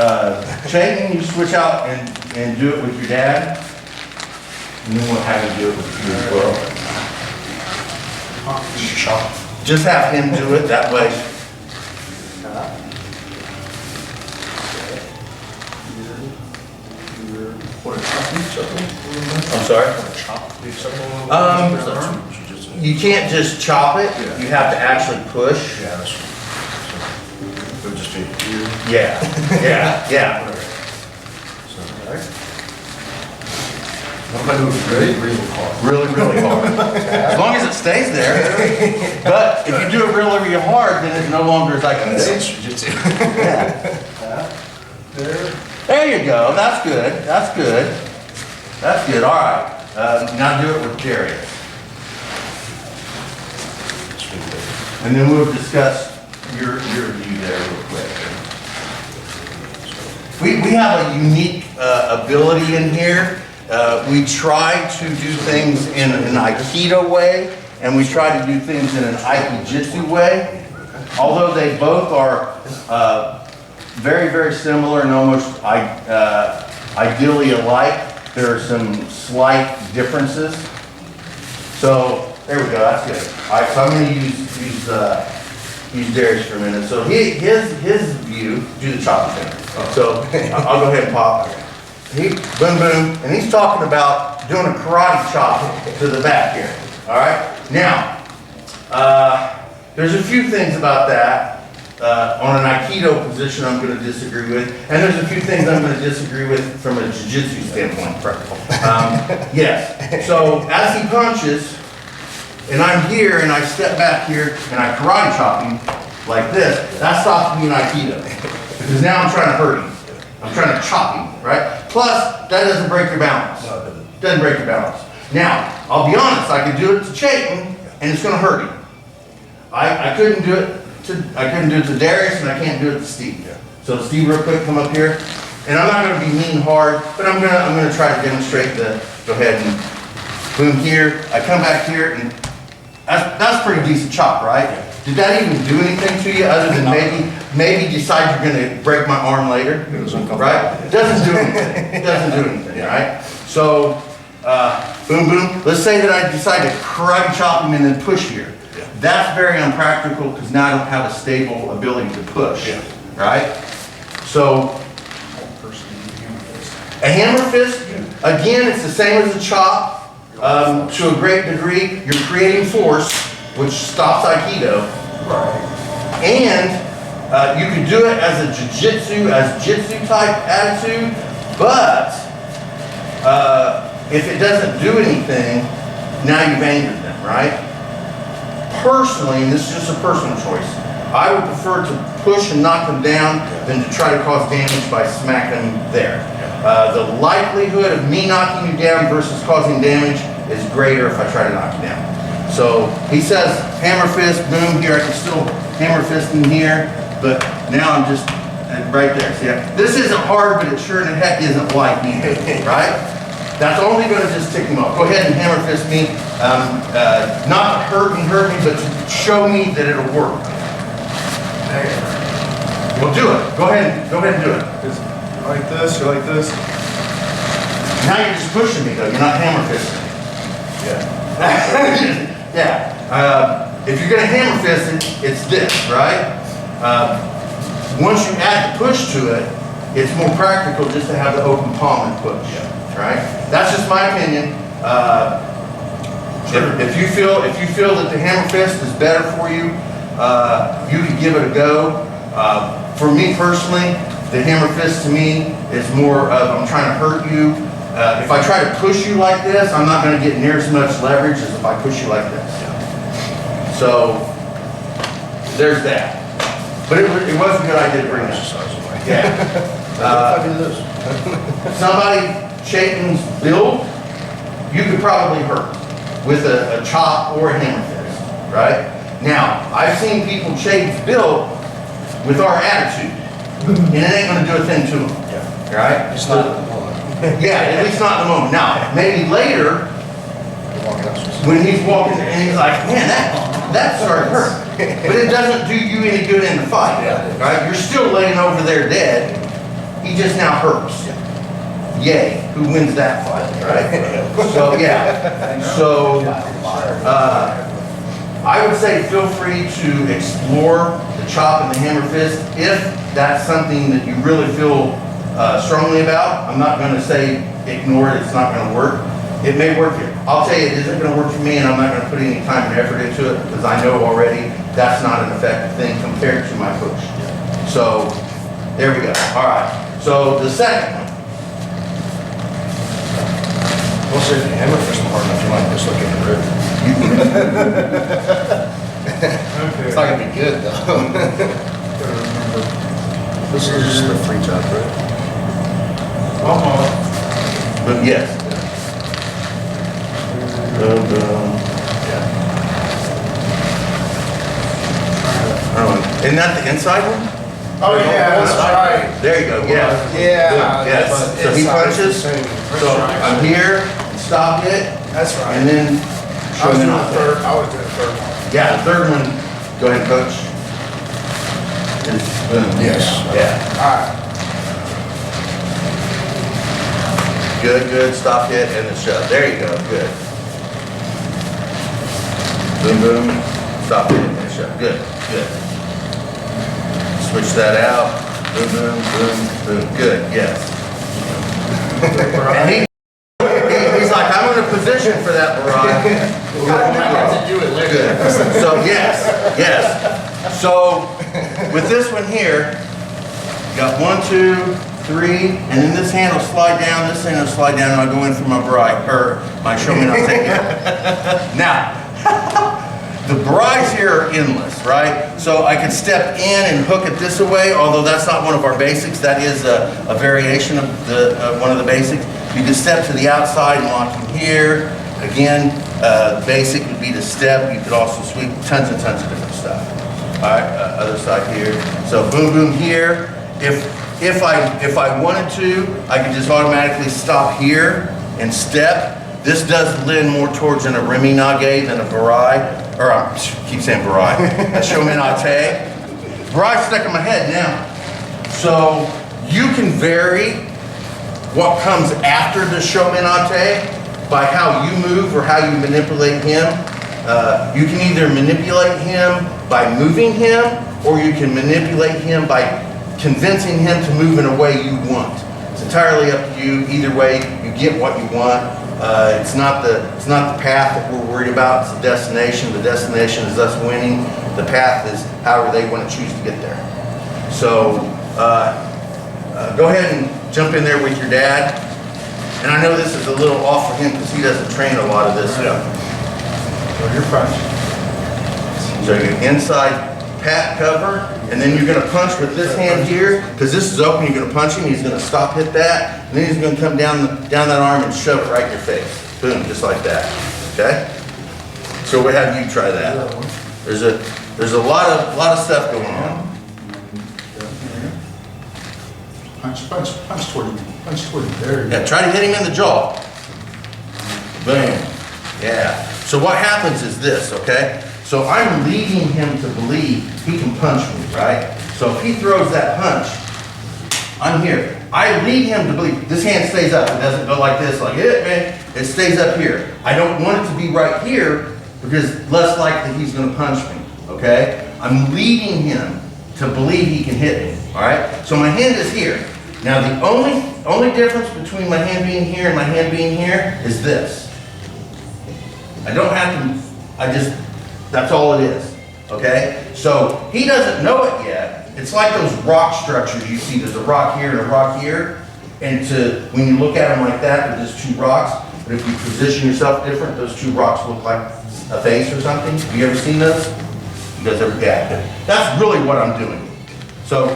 Chayton, you switch out and do it with your dad. And then we'll have him do it with you as well. Just have him do it that way. I'm sorry? You can't just chop it. You have to actually push. Yeah, that's it would just be here. Yeah, yeah, yeah. What if I do it really, really hard? Really, really hard. As long as it stays there. But if you do it really, really hard, then it no longer is like this. Yeah. There you go. That's good. That's good. That's good. All right. Now do it with Darius. And then we'll discuss your view there real quick. We have a unique ability in here we try to do things in an Aikido way, and we try to do things in an Aikijitsu way. Although they both are very, very similar and almost ideally alike, there are some slight differences. So there we go, that's good. All right, so I'm going to use Darius for a minute. So his view, do the chopping thing. So I'll go ahead and pop. Boom, boom, and he's talking about doing a karate chop to the back here. All right. Now, there's a few things about that. On an Aikido position, I'm going to disagree with, and there's a few things I'm going to disagree with from a Jiu-Jitsu standpoint. Yes. So as he punches, and I'm here, and I step back here, and I karate chop him like this, that stops me in Aikido, because now I'm trying to hurt him. I'm trying to chop him, right? Plus, that doesn't break your balance. Doesn't break your balance. Now, I'll be honest, I could do it to Chayton, and it's going to hurt him. I couldn't do it to Darius, and I can't do it to Steve. So Steve, real quick, come up here. And I'm not going to be mean hard, but I'm going to try to demonstrate the, go ahead and boom here. I come back here, and that's a pretty decent chop, right? Did that even do anything to you other than maybe decide you're going to break my arm later? Right? It doesn't do anything. It doesn't do anything, right? So, boom, boom. Let's say that I decide to karate chop him and then push here. That's very unpractical because now I don't have a stable ability to push, right? So, a hammer fist, again, it's the same as a chop. To a great degree, you're creating force, which stops Aikido. And you could do it as a jitsu type attitude, but if it doesn't do anything, now you've angered them, right? Personally, and this is just a personal choice, I would prefer to push and knock them down than to try to cause damage by smacking them there. The likelihood of me knocking you down versus causing damage is greater if I try to knock you down. So he says hammer fist, boom, here I can still hammer fist in here, but now I'm just right there. See, this isn't hard, but it sure in the heck isn't light either, right? That's only going to just tick him off. Go ahead and hammer fist me, not to hurt me, but to show me that it'll work. Well, do it. Go ahead and do it. Like this, you're like this. Now you're just pushing me though. You're not hammer fisting. Yeah. If you're going to hammer fist it, it's this, right? Once you add the push to it, it's more practical just to have the open palm and push. Right? That's just my opinion. If you feel that the hammer fist is better for you, you can give it a go. For me personally, the hammer fist to me is more of I'm trying to hurt you. If I try to push you like this, I'm not going to get near as much leverage as if I push you like this. So there's that. But it was a good idea to bring this. Yeah. If I do this. Somebody Chayton's build, you could probably hurt with a chop or a hammer fist, right? Now, I've seen people Chayton's build with our attitude, and it ain't going to do a thing to them, right? It's not at the moment. Yeah, at least not in the moment. Now, maybe later, when he's walking and he's like, man, that started to hurt. But it doesn't do you any good in the fight, right? You're still laying over there dead. He just now hurts. Yay, who wins that fight, right? So, yeah. So, I would say feel free to explore the chop and the hammer fist if that's something that you really feel strongly about. I'm not going to say ignore it, it's not going to work. It may work here. I'll tell you it isn't going to work for me, and I'm not going to put any time and effort into it because I know already that's not an effective thing compared to my push. So, there we go. All right. So, the second one. We'll see if the hammer fist hard enough, you might just look at the rib. It's not gonna be good though. This is just the free chop, right? But yes. Isn't that the inside one? Oh yeah, that's right. There you go, yes. Yeah. Yes. So he punches. So I'm here, stop it, That's right. and then I show was me doing not the third, I was doing the third one. Yeah, the third one, go ahead, coach. Is boom. Yes. Yeah. Alright. Good, good, stop it, and then shove. There you go, good. Boom, boom, stop it, and shove. Good, good. Switch that out. Boom, boom, boom, boom. Good, yes. And he's like, I'm in a position for that, Barack. Good. So yes, yes. So with this one here, you got 1, 2, 3, and then this hand will slide down, this hand will slide down, and I'll go in for my bride, or my show me not take it. Now, the brides here are endless, right? So I could step in and hook it this way, although that's not one of our basics. That is a variation of one of the basics. You can step to the outside and lock him here. Again, the basic would be to step. You could also sweep tons and tons of different stuff. All right, other side here. So boom, boom here. If I wanted to, I could just automatically stop here and step. This does lend more towards an Arimi Nage than a Barai, or I keep saying Barai, a Shominate. Barai's stuck in my head now. So you can vary what comes after the Shominate by how you move or how you manipulate him. You can either manipulate him by moving him, or you can manipulate him by convincing him to move in a way you want. It's entirely up to you. Either way, you get what you want. It's not the path that we're worried about. It's the destination. The destination is us winning. The path is however they want to choose to get there. So go ahead and jump in there with your dad. And I know this is a little off for him because he doesn't train a lot of this stuff. So you're punch. So you inside pat cover, and then you're going to punch with this hand here, because this is open. You're going to punch him. He's going to stop, hit that, and then he's going to come down that arm and shove it right in your face. Boom, just like that. Okay. So we'll have you try that. There's a lot of stuff going on. Punch toward him. Punch toward him. There you go. Yeah, try to hit him in the jaw. Boom. Yeah. So what happens is this, okay? So I'm leading him to believe he can punch me, right? So if he throws that punch, I'm here. I lead him to believe this hand stays up. It doesn't go like this, like it, man. It stays up here. I don't want it to be right here because less likely he's going to punch me, okay? I'm leading him to believe he can hit me, all right? So my hand is here. Now the only difference between my hand being here and my hand being here is this. I don't have to, that's all it is, okay? So he doesn't know it yet. It's like those rock structures you see. There's a rock here and a rock here. And when you look at them like that, they're just two rocks. But if you position yourself different, those two rocks look like a face or something. Have you ever seen those? You guys ever? Yeah. That's really what I'm doing. So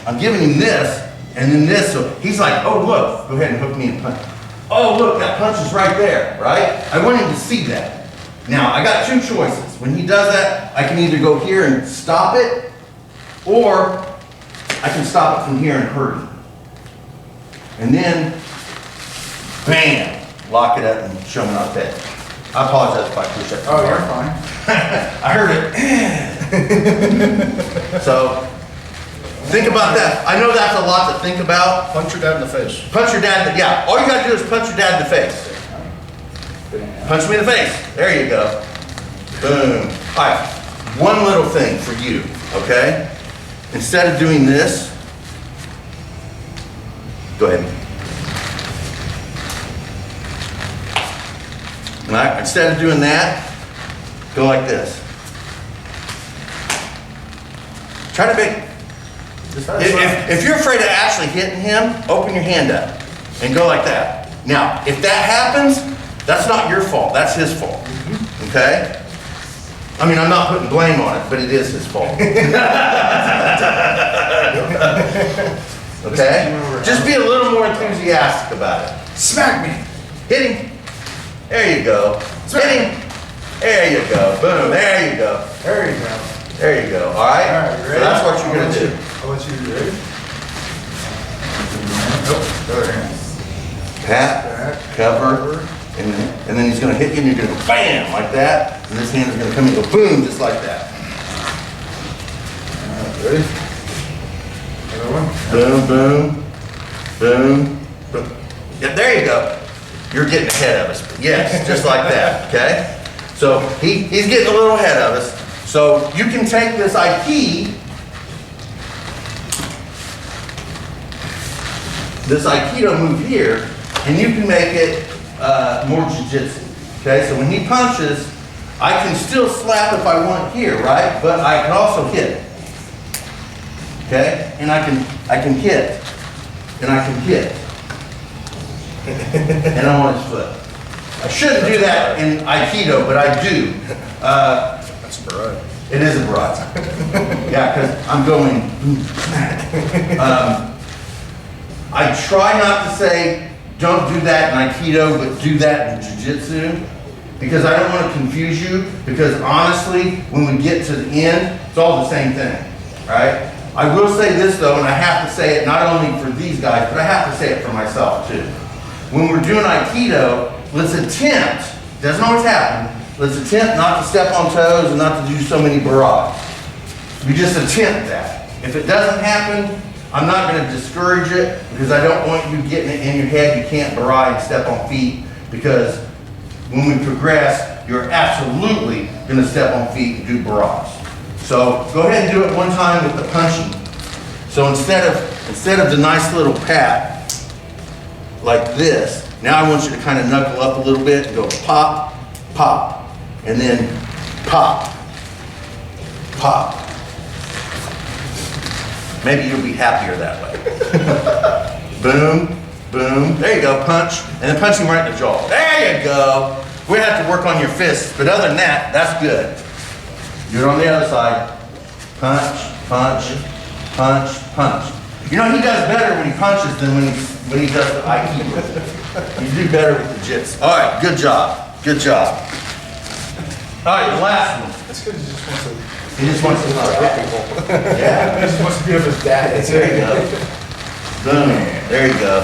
I'm giving him this, and then this. So he's like, oh, look, go ahead and hook me and punch. Oh, look, that punch is right there, right? I want him to see that. Now, I got two choices. When he does that, I can either go here and stop it, or I can stop it from here and hurt him. And then, bam, lock it up and show him not dead. I apologize if I push that too Oh, hard. you're fine. I heard it. So, think about that. I know that's a lot to think about. Punch your dad in the face. Punch your dad, yeah. All you gotta do is punch your dad in the face. Punch me in the face. There you go. Boom. All right. One little thing for you, okay? Instead of doing this, go ahead. All right. Instead of doing that, go like this. Try to make. If you're afraid of actually hitting him, open your hand up and go like that. Now, if that happens, that's not your fault. That's his fault. Okay? I mean, I'm not putting blame on it, but it is his fault. Okay? Just be a little more enthusiastic about it. Smack me. Hit him. There you go. Hit him. There you go. Boom. There you go. There you go. There you go. All right? All right, you So ready? that's what you're going to do. I'll let you ready. Nope. Go there. Pat. cover, and then he's gonna hit you and you're gonna go bam, like that, and this hand is gonna come and go boom, just like that. Ready? Another one? Boom, boom, boom, boom. Yeah, there you go. You're getting ahead of us. Yes, just like that, okay? So he's getting a little ahead of us. So you can take this Aikido move here, and you can make it more jiu-jitsu, okay? So when he punches, I can still slap if I want here, right? But I can also hit, okay? And I can hit, and I can hit. And I'm on his foot. I shouldn't do that in Aikido, but I do. That's a barrage. It is a barrage. Yeah, because I'm going. I try not to say, don't do that in Aikido, but do that in Jiu-Jitsu, because I don't want to confuse you, because honestly, when we get to the end, it's all the same thing, right? I will say this though, and I have to say it not only for these guys, but I have to say it for myself too. When we're doing Aikido, let's attempt, doesn't always happen, let's attempt not to step on toes and not to do so many barrages. We just attempt that. If it doesn't happen, I'm not going to discourage it, because I don't want you getting it in your head you can't barrage and step on feet, because when we progress, you're absolutely going to step on feet and do barrages. So go ahead and do it one time with the punching. So instead of the nice little pat, like this, now I want you to kind of knuckle up a little bit and go pop, pop, and then pop, pop. Maybe you'll be happier that way. Boom, boom, there you go, punch, and then punch him right in the jaw. There you go. We have to work on your fists, but other than that, that's good. Do it on the other side. Punch, punch, punch, punch. You know, he does better when he punches than when he does the Aikido. You do better with the jits. All right, good job, good job. All right, the last one. That's good, He he just wants to just wants to hit people. Yeah. He just wants to be with his dad. There you go. Boom, there you go.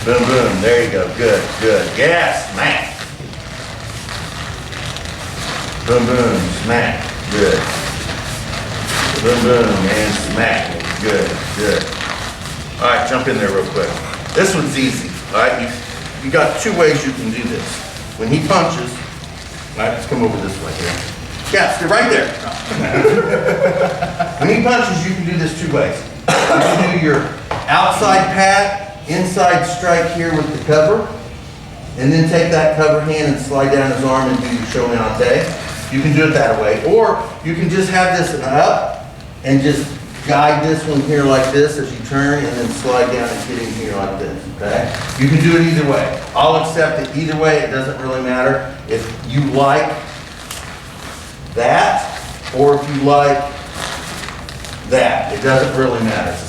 Boom, boom, there you go. Good, good. Yes, smack. Boom, boom, smack. Good. Boom, boom, and smack. Good, good. All right, jump in there real quick. This one's easy, all right? You got two ways you can do this. When he punches, all right, let's come over this way here. Yeah, stay right there. When he punches, you can do this two ways. You can do your outside pat, inside strike here with the cover, and then take that cover hand and slide down his arm and do your show-me-ante. You can do it that way. Or you can just have this up and just guide this one here like this as you turn, and then slide down and get in here like this, okay? You can do it either way. I'll accept it either way, it doesn't really matter. If you like that, or if you like that, it doesn't really matter. It's the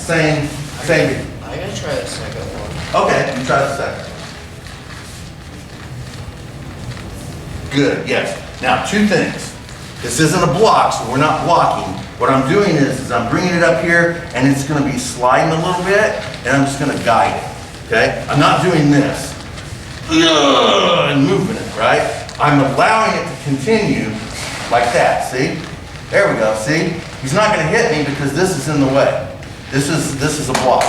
same. I gotta try the second one. Okay, you try the second. Good, yes. Now, two things. This isn't a block, so we're not blocking. What I'm doing is I'm bringing it up here, and it's gonna be sliding a little bit, and I'm just gonna guide it, okay? I'm not doing this, and moving it, right? I'm allowing it to continue like that, see? There we go, see? He's not gonna hit me because this is in the way. This is a block.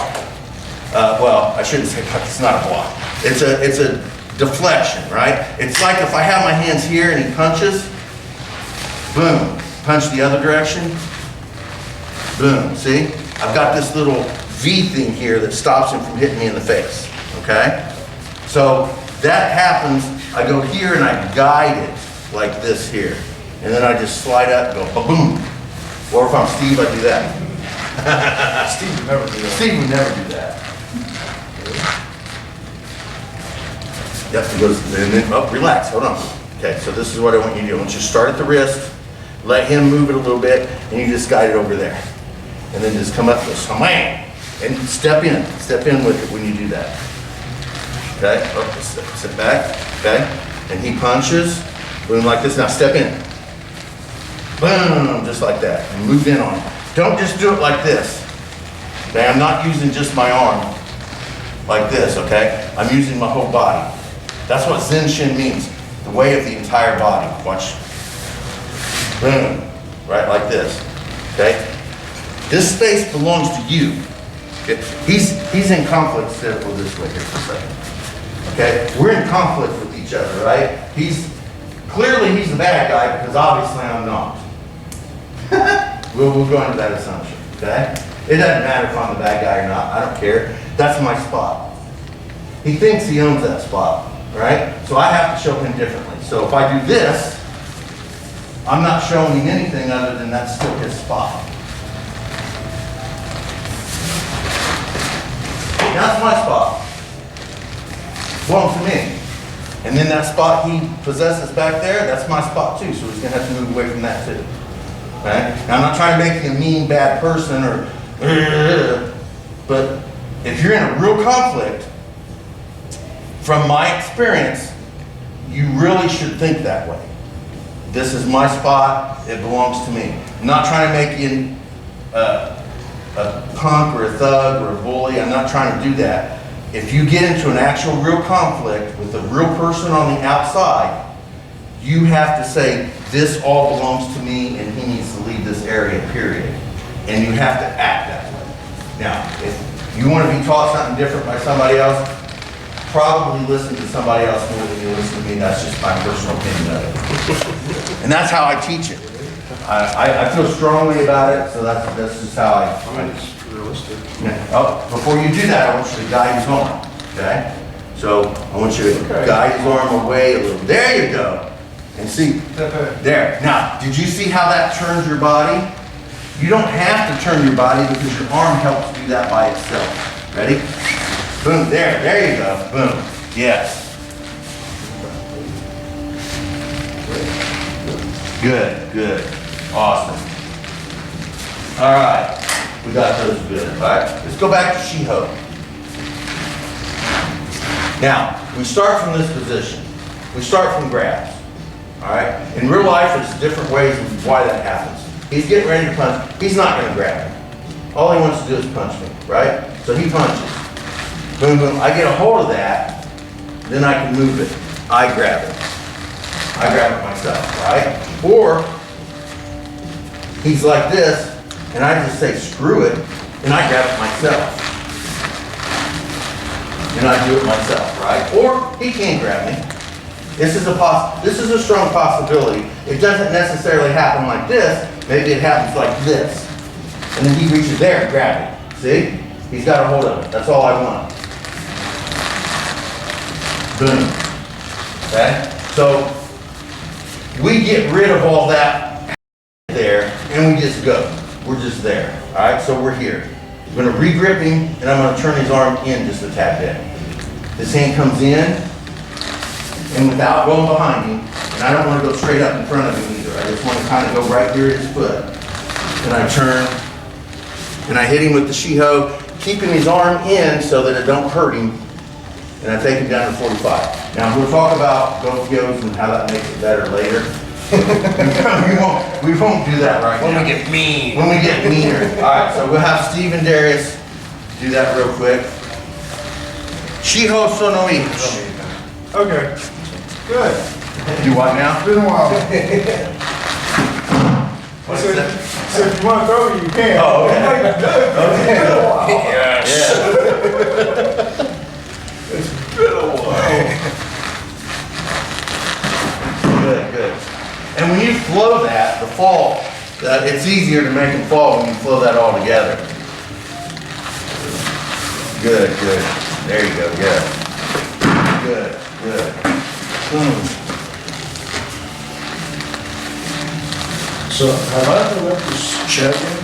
Well, I shouldn't say block, it's not a block. It's a deflection, right? It's like if I have my hands here and he punches, boom, punch the other direction, boom, see? I've got this little V thing here that stops him from hitting me in the face, okay? So that happens, I go here and I guide it like this here. And then I just slide up and go ba-boom. Or if I'm Steve, I do that. Steve would never do that. Steve would never do that. Yep, he goes, and then, oh, relax, hold on. Okay, so this is what I want you to do. I want you to start at the wrist, let him move it a little bit, and you just guide it over there. And then just come up with wham, and step in with it when you do that. Okay, oh, sit back, okay? And he punches, boom, like this, now step in. Boom, just like that, and move in on it. Don't just do it like this. Okay, I'm not using just my arm like this, okay? I'm using my whole body. That's what Zenshin means, the way of the entire body. Watch. Boom, right, like this, okay? This space belongs to you. Okay? He's in conflict, go this way here for a second. Okay, we're in conflict with each other, right? Clearly he's the bad guy because obviously I'm not. we'll go into that assumption, okay? It doesn't matter if I'm the bad guy or not, I don't care. That's my spot. He thinks he owns that spot, right? So I have to show him differently. So if I do this, I'm not showing him anything other than that's still his spot. That's my spot. Belongs to me. And then that spot he possesses back there, that's my spot too, so he's gonna have to move away from that too. Okay? Now I'm not trying to make you a mean, bad person or, but if you're in a real conflict, from my experience, you really should think that way. This is my spot, it belongs to me. I'm not trying to make you a punk or a thug or a bully, I'm not trying to do that. If you get into an actual real conflict with a real person on the outside, you have to say, this all belongs to me and he needs to leave this area, period. And you have to act that way. Now, if you want to be taught something different by somebody else, probably listen to somebody else more than you listen to me. That's just my personal opinion of it. And that's how I teach it. I feel strongly about it, so that's just how I mean, it's realistic. Oh, before you do that, I want you to guide his arm, okay? So I want you to guide his arm away a little. There you go. And see, there. Now, did you see how that turns your body? You don't have to turn your body because your arm helps do that by itself. Ready? Boom, there you go, boom. Yes. Good. Awesome. All right, we got those good, all right? Let's go back to Shiho. Now, we start from this position. We start from grabs, all right? In real life, there's different ways of why that happens. He's getting ready to punch. He's not gonna grab me. All he wants to do is punch me, right? So he punches. Boom, boom. I get a hold of that, then I can move it. I grab it. I grab it myself, right? Or he's like this, and I just say, screw it, and I grab it myself. And I do it myself, right? Or he can grab me. This is a strong possibility. It doesn't necessarily happen like this. Maybe it happens like this. And then he reaches there and grabs it. See? He's got a hold of it. That's all I want. Boom. Okay? So we get rid of all that there and we just go. We're just there. Alright, so we're here. I'm going to re-grip him and I'm going to turn his arm in just a tad bit. This hand comes in and without going behind him, and I don't want to go straight up in front of him either. I just want to kind of go right here at his foot. And I turn and I hit him with the Shiho, keeping his arm in so that it don't hurt him. And I take him down to 45. Now we'll talk about both goes and how that makes it better later. we won't do that right now. When we get mean. When we get meaner. Alright, so we'll have Steve and Darius do that real quick. Shiho Sonoichi. Okay, good. Do what now? It's been a while. What's So that? if you want to throw it, you can. Oh, okay. It's been a while. Yes. It's been a while. Good. And when you flow that, the fall, it's easier to make them fall when you flow that all together. Good. There you go, Good. So have I ever left this champion?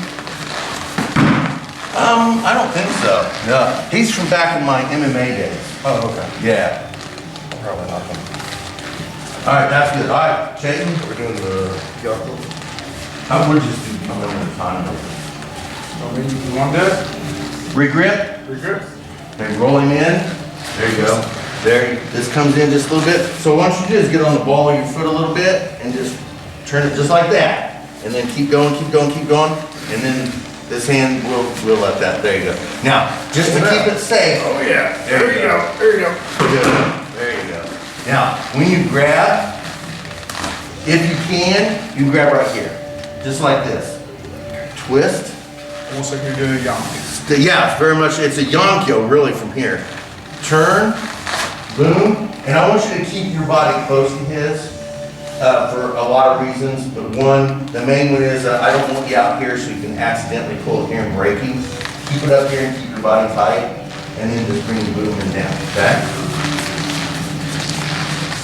I don't think so. No. He's from back in my MMA days. Oh, okay. Yeah. Probably not them. Alright, that's good. Alright, Chayton, We're doing the Yoko. I would just do one at a time. You want that? Regrip. Regrip? Okay, roll him in. There you go. This comes in just a little bit. So what you do is get on the ball of your foot a little bit and just turn it just like that. And then keep going. And then This hand will let that, there you go. Now, just to keep it safe. Oh, yeah. There you go. There you go. Good, there you go. Now, when you grab, if you can, you can grab right here, just like this. Twist. Almost like you're doing a yonk. Yeah, it's very much, it's a yonkyo really from here. Turn, boom, and I want you to keep your body close to his for a lot of reasons, but the main one is I don't want you out here so you can accidentally pull it here and break you. Keep it up here and keep your body tight, and then just bring the movement down, okay?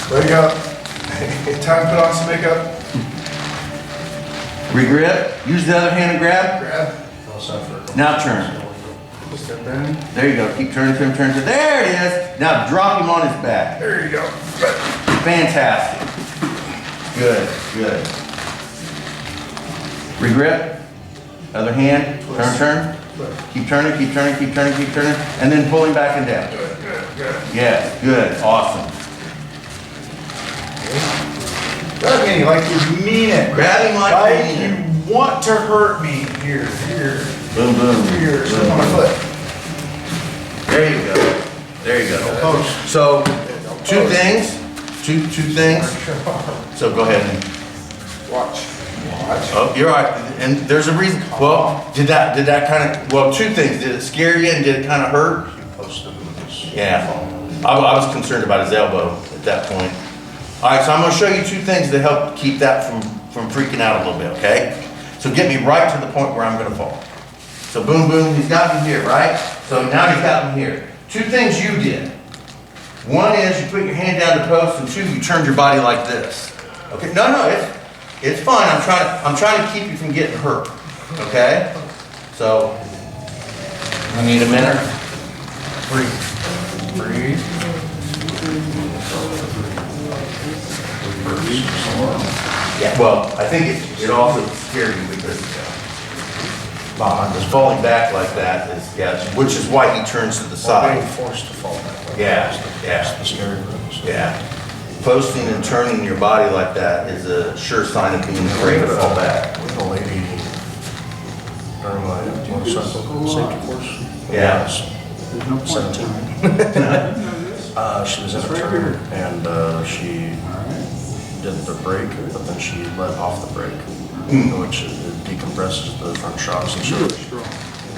There you go. Time to put on some makeup. Regrip, use the other hand and grab. Grab. Now turn. Step in. There you go, keep turning, turn. There it is. Now drop him on his back. There you go. Fantastic. Good. Regrip. Other hand. Turn. Keep turning. And then pulling back and down. Good. Yes, good. Awesome. Grab me like you mean it. Grab him like you mean it. you want to hurt me. Here. Boom, boom. Here. Step on my foot. There you go. So, two things. So go ahead and, Watch. oh, you're right. And there's a reason. Well, did that kind of, well, two things. Did it scare you and did it kind of hurt? Yeah. I was concerned about his elbow at that point. All right, so I'm gonna show you two things that help keep that from freaking out a little bit, okay? So get me right to the point where I'm gonna fall. So boom, boom, he's got me here, right? So now he's got me here. Two things you did. One is you put your hand down the post, and two, you turned your body like this. Okay, no, it's fine. I'm trying to keep you from getting hurt, okay? So, I need a minute. Breathe. Yeah, well, I think it also scared you because just falling back like that is, yeah, which is why he turns to the side. Being forced to fall back. Like Yeah. That's the scary part. Yeah. Posting and turning your body like that is a sure sign of being afraid to fall back. We had a lady during my motorcycle safety course. Yeah. 17. She was in a turn and she did the brake, but then she let off the brake, which it decompresses the front shocks, and she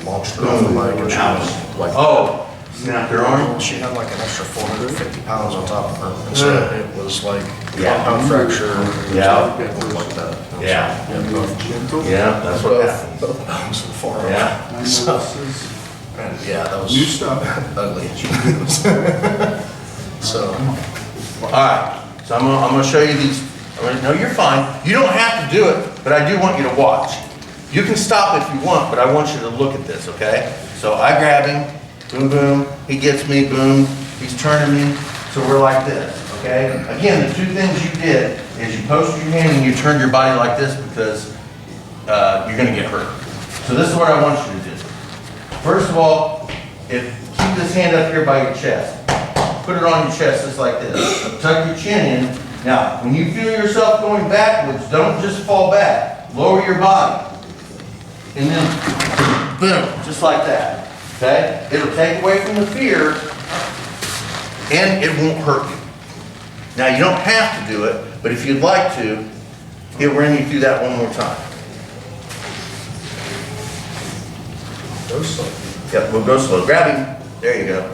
launched her off the bike and she was like, Oh, snapped your arm? she had like an extra 450 pounds on top of her, and so it was like Yeah. compound fracture. Yeah. Like that. Yeah. Both Yeah, that's what happened. bones and forearm. Yeah. So, and yeah, that was New stuff. ugly. So, All right, so I'm gonna show you these. No, you're fine. You don't have to do it, but I do want you to watch. You can stop if you want, but I want you to look at this, okay? So I grab him, boom, boom. He gets me, boom. He's turning me. So we're like this, okay? Again, the two things you did is you posted your hand and you turned your body like this because you're gonna get hurt. So this is what I want you to do. First of all, keep this hand up here by your chest. Put it on your chest just like this. Tuck your chin in. Now, when you feel yourself going backwards, don't just fall back. Lower your body. And then, boom, just like that. Okay? It'll take away from the fear and it won't hurt you. Now, you don't have to do it, but if you'd like to, he'll run you through that one more time. Go slow. Yep, we'll go slow. Grab him. There you go.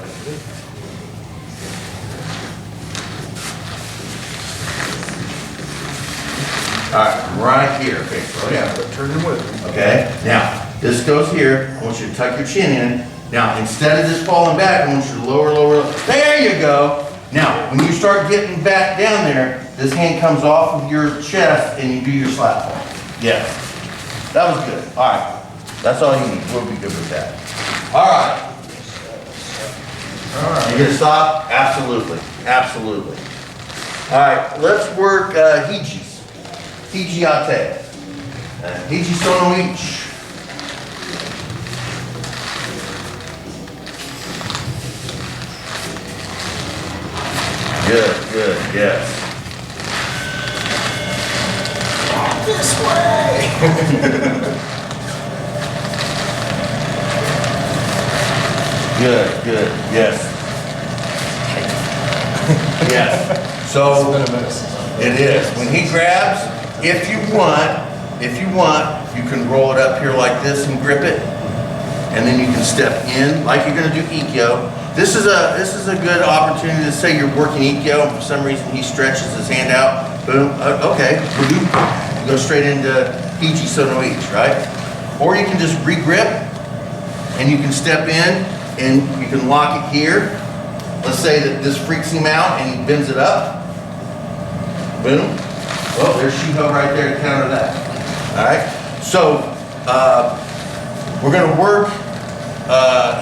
All right here. Okay, slow down. But turn him with me. Okay, now, this goes here. I want you to tuck your chin in. Now, instead of just falling back, I want you to lower. There you go. Now, when you start getting back down there, this hand comes off of your chest and you do your slap fall. Yes. That was good. All right. That's all you need. We'll be good with that. All right. You gonna stop? Absolutely. Absolutely. All right, let's work Hijis. Hijiate. Hiji sono each. Good, yes. This way. Good, good, yes. Yes, so. It's been a minute since I've done It is. When he grabs, if you want, you can roll it up here like this and grip it. And then you can step in like you're gonna do Ikkyo. This is a good opportunity to say you're working Ikkyo and for some reason he stretches his hand out. Boom, okay, boom. You go straight into Hiji Sono Ich, right? Or you can just re-grip and you can step in and you can lock it here. Let's say that this freaks him out and he bends it up. Boom. Well, there's Shiho right there to counter that. All right. So we're gonna work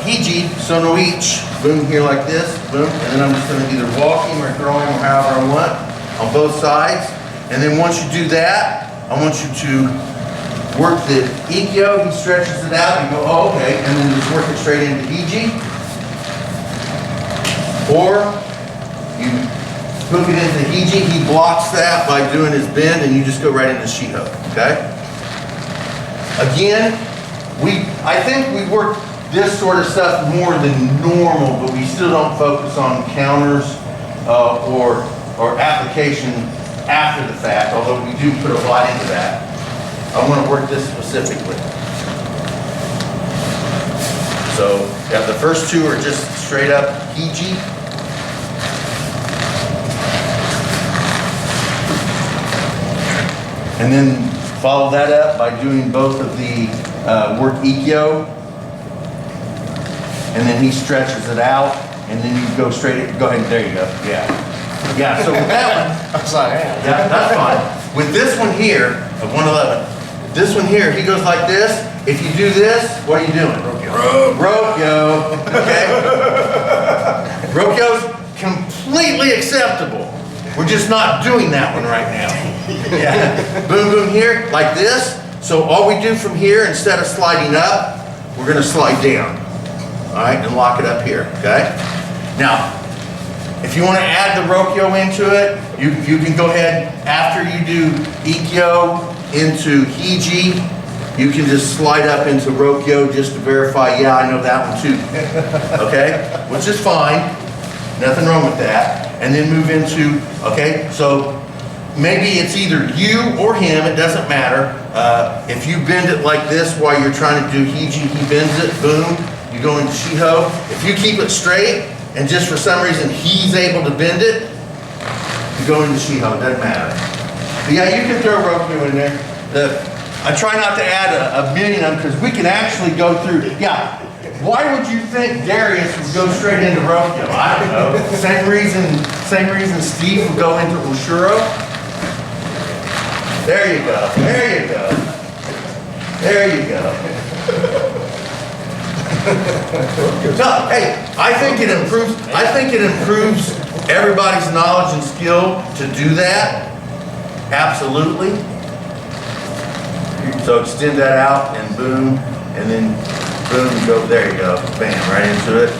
Hiji Sono Ich. Boom here like this. Boom. And then I'm just gonna either walk him or throw him or however I want on both sides. And then once you do that, I want you to work the Ikkyo. He stretches it out. You go, oh, okay, and then just work it straight into Hiji. Or you hook it into Hiji, he blocks that by doing his bend, and you just go right into Shiho, okay? Again, I think we work this sort of stuff more than normal, but we still don't focus on counters or application after the fact, although we do put a lot into that. I want to work this specifically. So, yeah, the first two are just straight up Hiji. And then follow that up by doing both of the work Ikkyo. And then he stretches it out, and then you go straight, go ahead, there you go, yeah. Yeah, so with that one, yeah, that's fine. With this one here, of 111, this one here, he goes like this. If you do this, what are you doing? Rokyo, okay? Rokyo's completely acceptable. We're just not doing that one right now. Yeah. Boom, boom here, like this. So all we do from here, instead of sliding up, we're gonna slide down. All right, and lock it up here, okay? Now, if you wanna add the Rokyo into it, you can go ahead, after you do Ikkyo into Hiji, you can just slide up into Rokyo just to verify, yeah, I know that one too. Okay, which is fine, nothing wrong with that. And then move into, okay, so maybe it's either you or him, it doesn't matter. If you bend it like this while you're trying to do Hiji, he bends it, boom, you go into Shiho. If you keep it straight, and just for some reason he's able to bend it, you go into Shiho, it doesn't matter. But yeah, you can throw Rokyo in there. I try not to add a million of them because we can actually go through, yeah. Why would you think Darius would go straight into Rokyo? I don't know. Same reason Steve would go into Ushuro. There you go. There you go. There you go. No, hey, I think it improves everybody's knowledge and skill to do that. Absolutely. So extend that out and boom, and then boom, go, there you go, bam, right into it.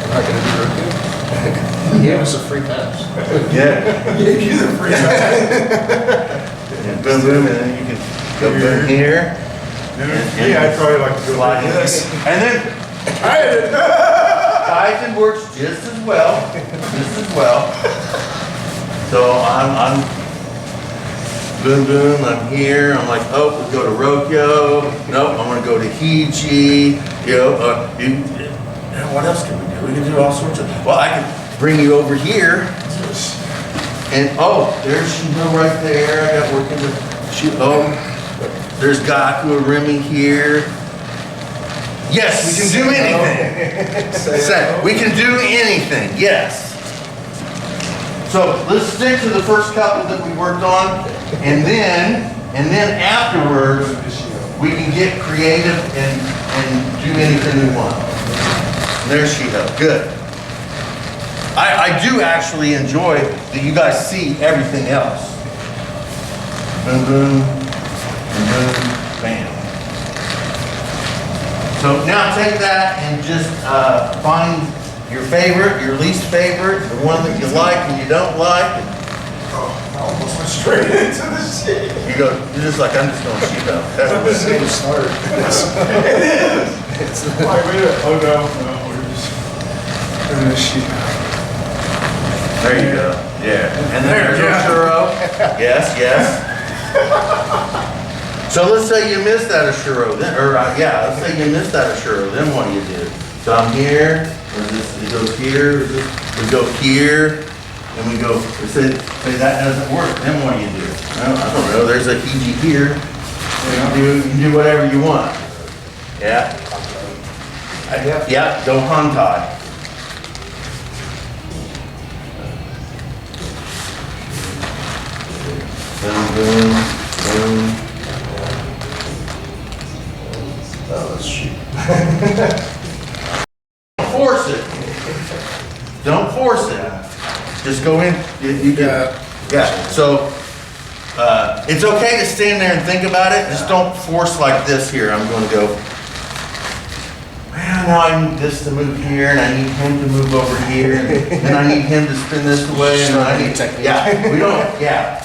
Not gonna do Rokyo. He gave us a free pass. Yeah. He gave you the free pass. And boom, boom, and then you can go boom here. Yeah, I'd probably like to go Slide like in. this. And then Titan works just as well, So I'm boom, boom, I'm here, I'm like, oh, we'll go to Rokyo, nope, I'm gonna go to Hiji, what else can we do? We can do all sorts of, well, I can bring you over here, and oh, there's Shiho right there, I got working with Shiho, there's Gaku Remy here. Yes, we can do anything. We can do anything, yes. So let's stick to the first couple that we worked on, and then afterwards we can get creative and do anything we want. And there's Shiho. Good. I do actually enjoy that you guys see everything else. Boom, boom, boom, boom, bam. So now take that and just find your favorite, your least favorite, the one that you like and you don't like. Oh, I almost went straight into the shit. You go, you're just like, I'm just going to sheet up. That's The good. same start. Like, wait a minute. Oh, no, we're just. And then she, There you go. Yeah. And then there's your churro. Yes, yes. So let's say you missed that churro, then, or yeah, let's say you missed that churro. Then what do you do? So I'm here. It goes here. We go here. And we go. We say that doesn't work. Then what do you do? Well, I don't know. There's a hiji here. You can do whatever you want. Yeah. Yeah. Go hantai. Boom, boom, boom. Oh, that's cheap. Don't force it. Don't force it. Just go in. You can. Yeah. So it's okay to stand there and think about it. Just don't force like this here. I'm going to go. Well, now I need this to move here, and I need him to move over here, and then I need him to spin this way, and I need. Yeah. We don't. Yeah.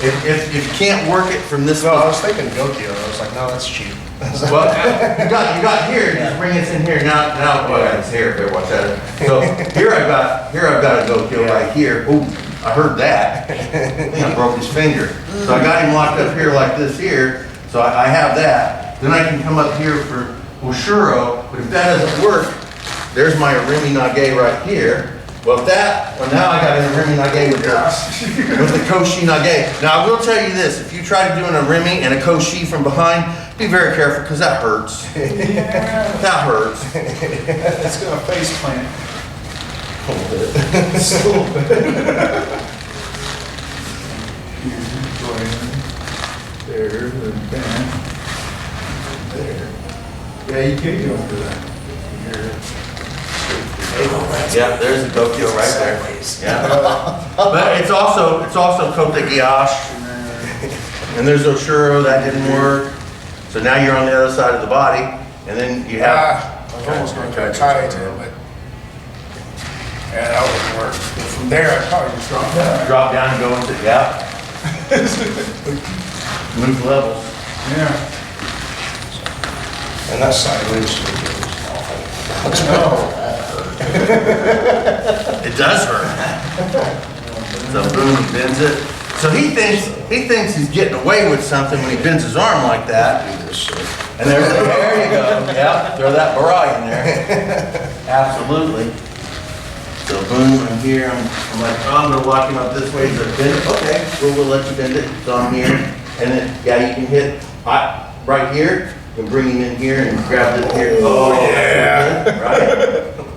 If you can't work it from this. No, I was thinking Gokyo. I was like, no, that's cheap. Well, you got here, just bring it in here, now, it's here, watch that. So, here I've got a Gokyo right here, ooh, I heard that. I think I broke his finger. So I got him locked up here like this here, so I have that. Then I can come up here for Oshuro, but if that doesn't work, there's my Arimi Nage right here. Well, now I got an Arimi Nage with the Koshi Nage. Now, I will tell you this, if you try to do an Arimi and a Koshi from behind, be very careful, because that hurts. That hurts. it's gonna face plant. A little bit. There, and bam. There. Yeah, you can go for that. Here. Yeah, there's the Gokyo right there. Yeah. But it's also Kote Gyash. And there's Oshuro, that didn't work. So now you're on the other side of the body, and then you have. I was almost going to tie it to it, but yeah, that wouldn't work. But from there, I'd probably just drop down. Drop down and go into, yeah. Move levels. Yeah. And that sideways is awful. It does hurt. So boom, he bends it. So he thinks he's getting away with something when he bends his arm like that. And there you go. Yeah, throw that barai in there. Absolutely. So boom, I'm here. I'm like, oh, I'm gonna lock him up this way. So bend it. Okay, we'll let you bend it. So I'm here. And then, yeah, you can hit right here and bring him in here and grab it here. Oh, yeah. Good, right?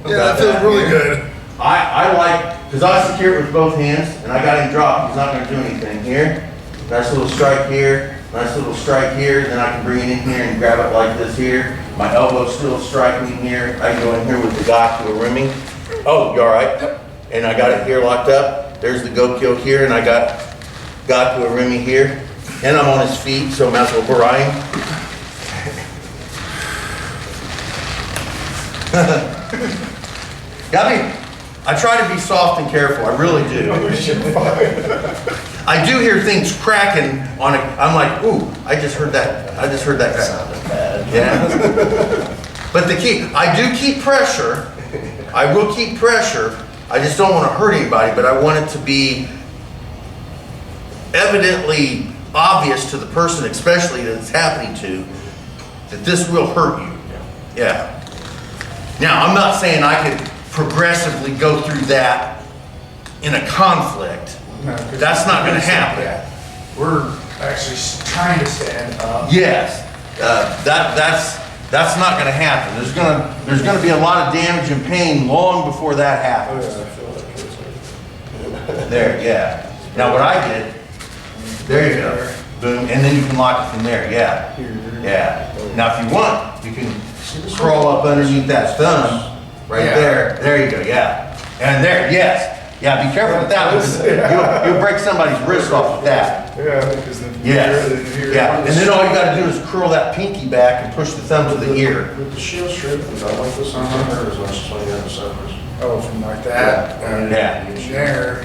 Yeah, that feels really good. I like, because I secure it with both hands, and I got him dropped. He's not going to do anything. Here, nice little strike here, nice little strike here. Then I can bring it in here and grab it like this here. My elbow's still striking here. I can go in here with the Gaku Arimi. Oh, you all right? And I got it here locked up. There's the Gokyo here, and I got Gaku Arimi here. And I'm on his feet, so I'm out to Brian. I try to be soft and careful. I really do. I do hear things cracking on it. I'm like, ooh, I just heard that. I just heard that crack. Sounded bad. Yeah. But the key, I do keep pressure. I will keep pressure. I just don't want to hurt anybody, but I want it to be evidently obvious to the person, especially that it's happening to, that this will hurt you. Yeah. Now, I'm not saying I could progressively go through that in a conflict. No, 'cause That's not going to happen. Yeah. We're actually trying to stand up. Yes, that's not going to happen. There's going to be a lot of damage and pain long before that happens. There, yeah. Now what I did, there you go, boom, and then you can lock it from there. Yeah, yeah. Now if you want, you can crawl up underneath that thumb. Right there, there you go, yeah. And there, yes. Yeah, be careful with that one. You'll break somebody's wrist off with that. Yeah, because then. Yes, yeah. And then all you gotta do is curl that pinky back and push the thumb to the ear. With the shield strip, is like this on her as much as 20 other suckers. Oh, from like that. Yeah. There.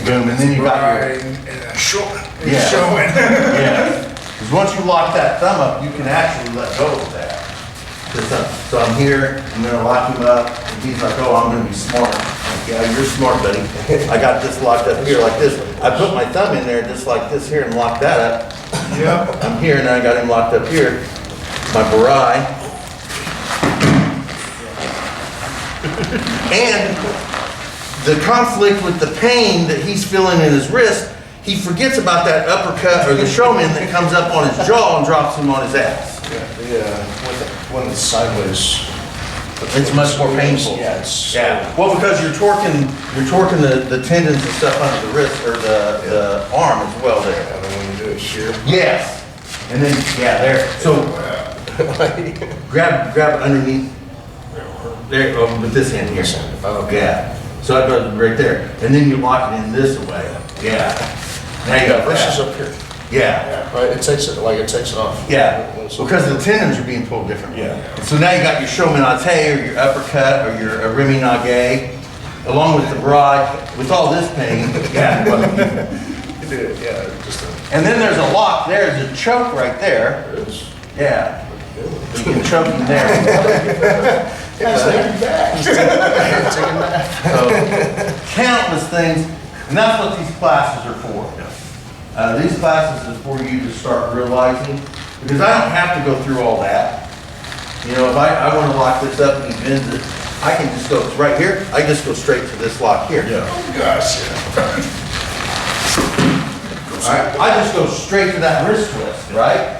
Boom, and then you got your, And showing. Yeah. Showing. yeah. Because once you lock that thumb up, you can actually let go of that. So I'm here, I'm gonna lock him up, and he's like, oh, I'm gonna be smart. I'm like, yeah, you're smart, buddy. I got this locked up here like this. I put my thumb in there just like this here and locked that up. Yep. I'm here and I got him locked up here. My bari. And the conflict with the pain that he's feeling in his wrist, he forgets about that uppercut or the showman that comes up on his jaw and drops him on his ass. When it's sideways. It's much more painful. Yeah, it's. Yeah, well, because you're torquing the tendons and stuff under the wrist or the arm as well there. And then when you do it here. Yes, and then, yeah, there. So grab underneath, there, with this hand here. Okay. Yeah, so I go right there, and then you lock it in this way. Yeah. Now you got This is that. up here. Yeah, Right, it takes it off. yeah, because the tendons are being pulled differently. Yeah. And so now you got your shomenate or your uppercut or your remi nage, along with the broad, with all this pain. Yeah. You do it, yeah, just a. And then there's a lock there, there's a choke right there. There it is. Yeah. You can choke him there. Taking that. So, countless things, and that's what these classes are for. These classes is for you to start realizing, because I don't have to go through all that. You know, if I want to lock this up and he bends it, I can just go, it's right here, I just go straight to this lock here. Yeah. Gosh. Alright, I just go straight to that wrist twist, right?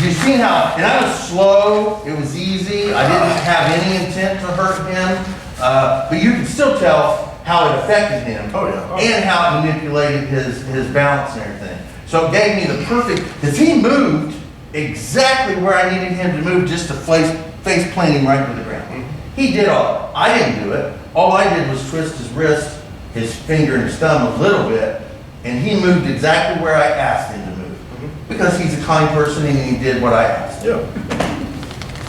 You've seen how, and I was slow, it was easy, I didn't have any intent to hurt him, but you can still tell how it affected him. Oh, yeah. And how it manipulated his balance and everything. So it gave me the perfect, because he moved exactly where I needed him to move just to face plant him right to the ground. He did all, I didn't do it. All I did was twist his wrist, his finger and his thumb a little bit, and he moved exactly where I asked him to move. Because he's a kind person and he did what I asked. Yeah.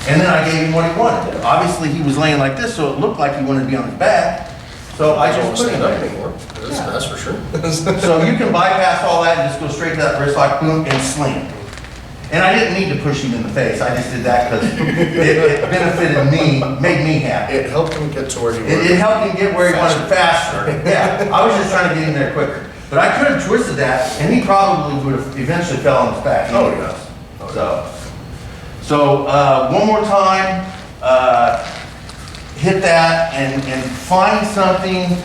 And then I gave him what he wanted. Obviously he was laying like this, so it looked like he wanted to be on his back. So I don't just put him stand up there. anymore. That's for sure. So you can bypass all that and just go straight to that wrist lock, boom, and slam. And I didn't need to push him in the face. I just did that because it benefited me, made me happy. It helped him get to where he wanted. It helped him get where he wanted faster. Yeah, I was just trying to get him there quicker. But I could have twisted that, and he probably would have eventually fell on his back. Oh, anyways. So one more time, hit that and find something.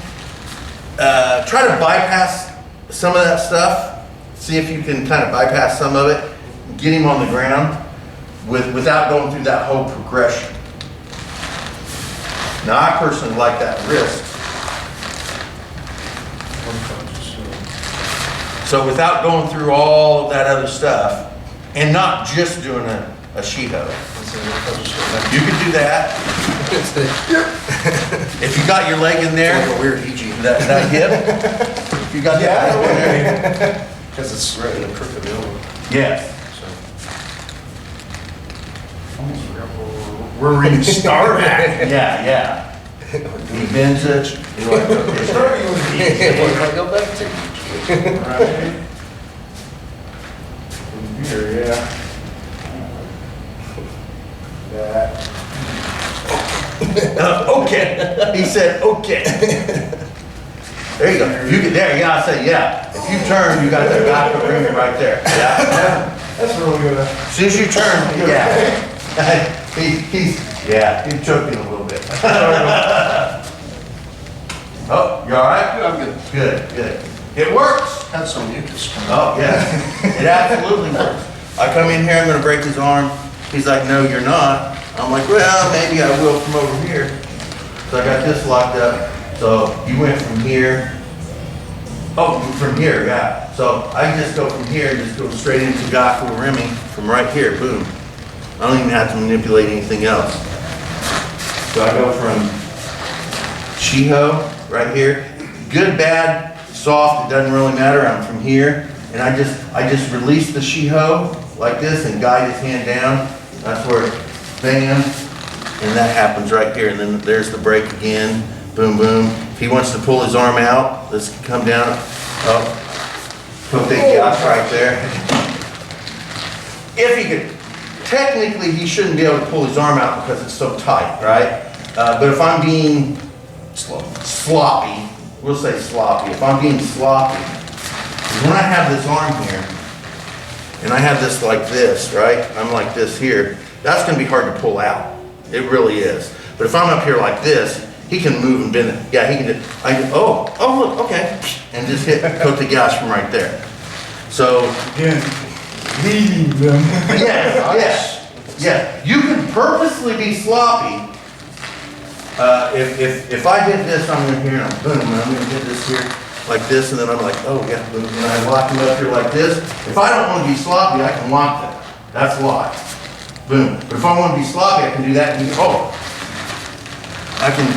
Try to bypass some of that stuff. See if you can kind of bypass some of it. Get him on the ground without going through that whole progression. Now, I personally like that wrist. So without going through all of that other stuff, and not just doing a shiho. You could do that. If you got your leg in there, Like a weird EG. that hip, if you got that leg in there. Because it's right in the crook of the elbow. Yes. We're reading Star Trek. Yeah. He bends it. Starting with the Go back to right. Here, yeah. That. Okay. He said, okay. There you go. You get there, yeah, I say, yeah. If you turn, you got that back ring right there. Yeah. That's really good. As soon as you turn, yeah. He's choking a little bit. Oh, you all right? I'm good. Good. It works. Had some mucus coming Oh, yeah. It absolutely works. I come in here, I'm gonna break his arm. He's like, no, you're not. I'm like, well, maybe I will from over here. So I got this locked up. So you went from here. Oh, from here, yeah. So I can just go from here and just go straight into Gaku Remy from right here, boom. I don't even have to manipulate anything else. So I go from Shiho right here. Good, bad, soft, it doesn't really matter. I'm from here. And I just release the Shiho like this and guide his hand down. That's where bam, and that happens right here. And then there's the break again, boom, boom. If he wants to pull his arm out, this can come down. Oh, put the yacht right there. If he could, technically he shouldn't be able to pull his arm out because it's so tight, right? But if I'm being sloppy, we'll say sloppy. If I'm being sloppy, when I have this arm here, and I have this like this, right? I'm like this here, that's gonna be hard to pull out. It really is. But if I'm up here like this, he can move and bend it. Yeah, he can do, oh, look, okay. And just hit cote de gash from right there. So, Again, leading them. yeah. You can purposely be sloppy. If I hit this, I'm gonna here, and I'm boom, and I'm gonna hit this here like this, and then I'm like, oh yeah, boom, and I lock him up here like this. If I don't want to be sloppy, I can lock that. That's lock. Boom. But if I want to be sloppy, I can do that. And I can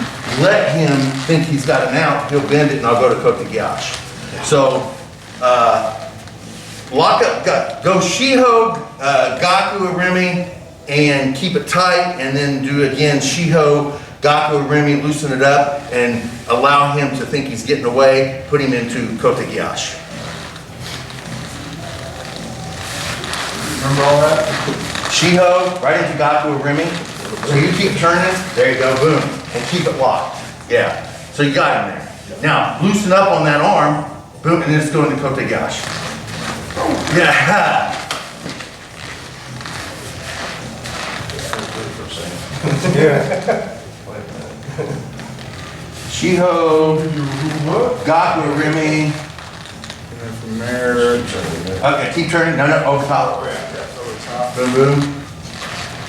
let him think he's got it now. He'll bend it, and I'll go to cote de gash. So, lock up, go Shiho, Gaku Arimi, and keep it tight, and then do again Shiho, Gaku Arimi, loosen it up, and allow him to think he's getting away, put him into cote de gash. Remember all that? Shiho, right into Gaku Arimi. So you keep turning, there you go, boom, and keep it locked. Yeah, so you got him there. Now, loosen up on that arm, boom, and then just go into cote de gash. Yeah. Shiho, Gaku Arimi. And then from there, Okay, keep turning. No, over top. over top. Boom, boom,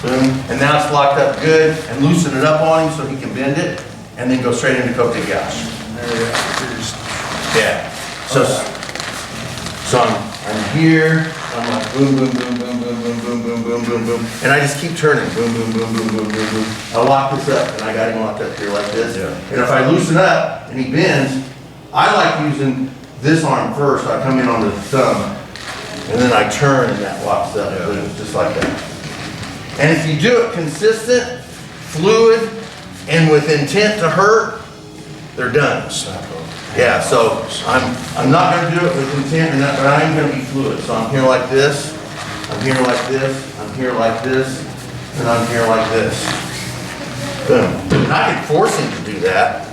boom. And now it's locked up good. And loosen it up on him so he can bend it. And then go straight into cote de gash. And there you go. Here's- Yeah. So I'm here. I'm like boom, boom, boom, boom, boom, boom, boom, boom, boom, boom, boom. And I just keep turning. Boom, boom, boom, boom, boom, boom, boom. I lock this up, and I got him locked up here like this. Yeah. And if I loosen up and he bends, I like using this arm first. I come in on the thumb, and then I turn, and that locks up. Yeah. Boom, just like that. And if you do it consistent, fluid, and with intent to hurt, they're done. Snap over. Yeah, so I'm not gonna do it with intent, and but I am gonna be fluid. So I'm here like this, I'm here like this, I'm here like this, and I'm here like this. Boom. And I can force him to do that.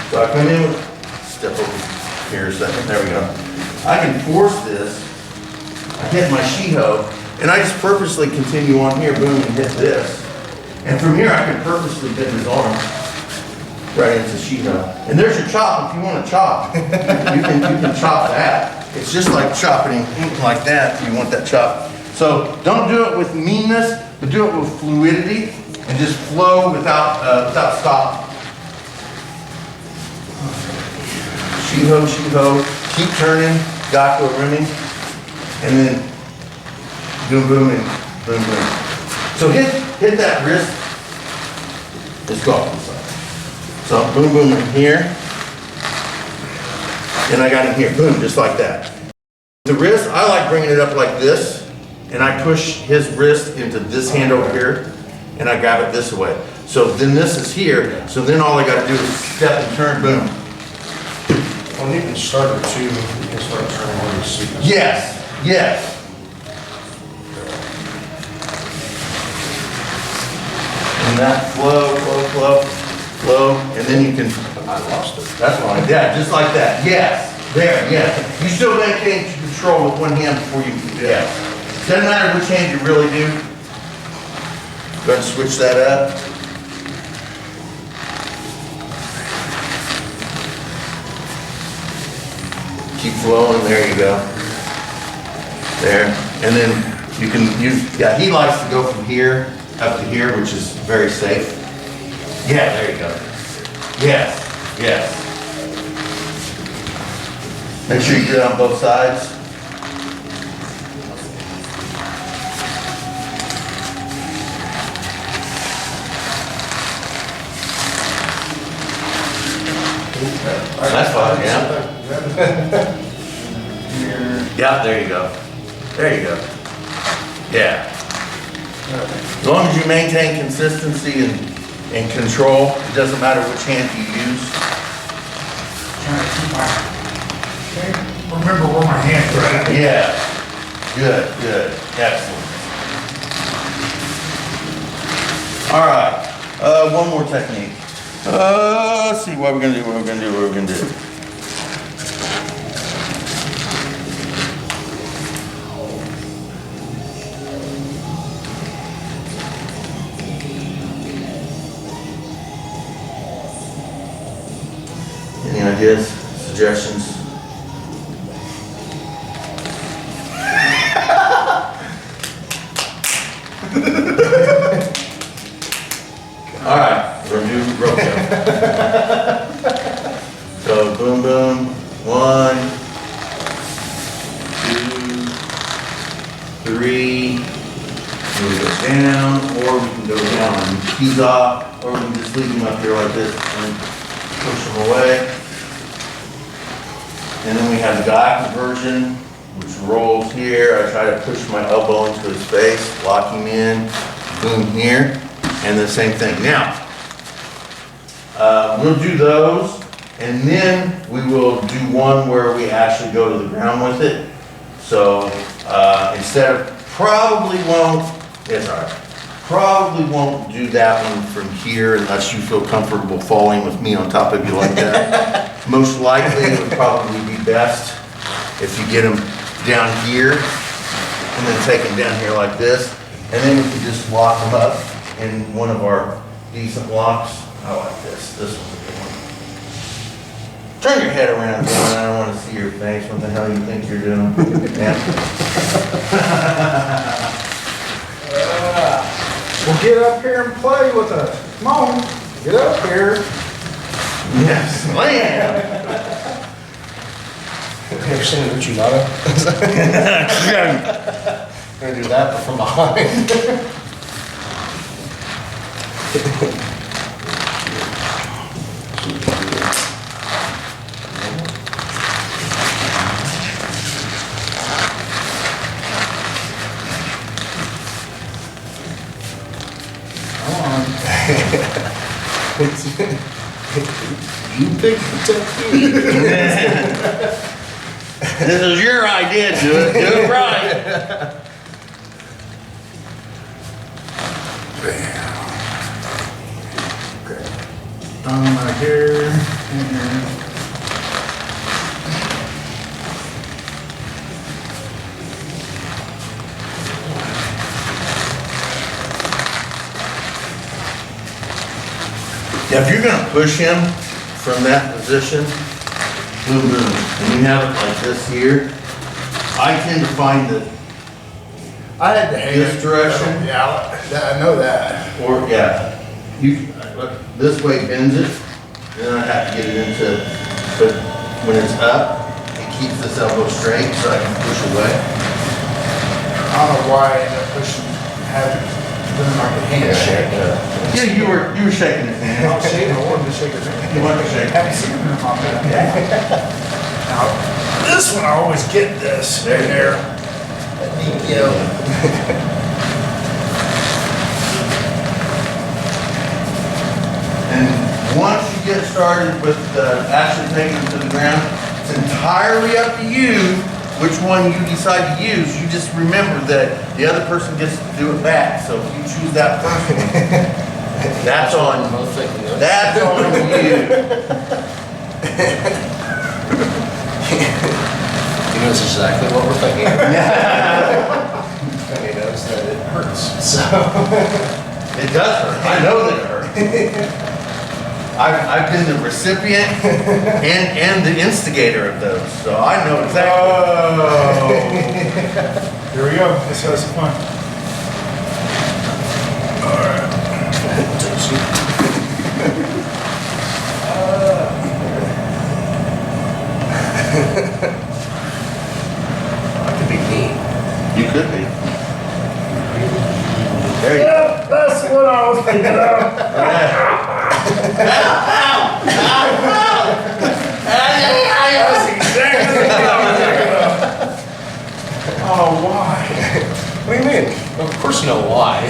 So I come in with, step over here a second, there we go. I can force this, I hit my Shiho, and I just purposely continue on here, boom, and hit this. And from here, I can purposely bend his arm right into Shiho. And there's your chop if you want to chop. You can chop that. It's just like chopping like that if you want that chop. So don't do it with meanness, but do it with fluidity and just flow without stopping. Shiho, Shiho, keep turning, Gaku Arimi, and then boom, boom, and boom, boom. So hit that wrist, it's gone. So boom, boom in here, and I got it here, boom, just like that. The wrist, I like bringing it up like this, and I push his wrist into this hand over here, and I grab it this way. So then this is here, so then all I gotta do is step and turn, boom. Well, you can start it too, you can start turning where you see. Yes, yes. And that flow, and then you can, I lost it. that's fine, yeah, just like that, yes, there, yes. You still maintain control with one hand before you, yes. Doesn't matter which hand you really do. Go ahead and switch that up. Keep flowing, there you go. There, and then you can, yeah, he likes to go from here up to here, which is very safe. Yeah, there you go. Yes, yes. Make sure you do it on both sides. That's fine, yeah. Yeah, there you go. There you go. Yeah. As long as you maintain consistency and control, it doesn't matter which hand you use. trying to keep my, can't remember where my hands are at. Yeah. Good, good, excellent. All right, one more technique. Let's see what we're gonna do, what we're gonna do, what we're gonna do. Any ideas, suggestions? All right, we're gonna do rope jump. So boom, boom, 1, 2, 3. Move it down, or we can go down and keys off, or we can just leave them up here like this and push them away. And then we have the guy version, which rolls here. I try to push my elbow into his face, lock him in, boom here, and the same thing. Now, we'll do those, and then we will do one where we actually go to the ground with it. So instead of probably won't do that one from here unless you feel comfortable falling with me on top of you like that. Most likely, it would probably be best if you get them down here and then take them down here like this, and then we can just lock them up in one of our decent locks. I like this. This one's a good one. Turn your head around, John. I don't want to see your face. What the hell you think you're doing? Yeah. Well, get up here and play with us. Come on, get up here. Yes, land. Have you ever seen Uchi Nada? Gonna do that, but from behind. You picked the technique. This is your idea. Do it right. Okay. Right here. Now, if you're gonna push him from that position, boom, boom, and you have it like this here, I tend to find that, I had to hang This it. direction? Yeah, I know that. or, yeah, this way bends it, and then I have to get it into, but when it's up, it keeps this elbow straight so I can push away. I don't know why I ended up pushing, doing like a handshake. Yeah, you were shaking his hand. I was shaking, I wanted to shake his hand. You wanted to shake. Haven't seen him in my bed. Now, this one, I always get this. There. Thank you. And once you get started with actually taking them to the ground, it's entirely up to you which one you decide to use. You just remember that the other person gets to do it back. So if you choose that first one, that's on you. He knows exactly what we're thinking. And he knows that it hurts, so. It does hurt. I know that it hurts. I've been the recipient and the instigator of those, so I know exactly. Oh. Here we go. Let's have some fun. I could be mean. You could be. There you go. That's what I was thinking of. That's exactly what I was thinking of. Oh, why? What do you mean? Of course you know why. I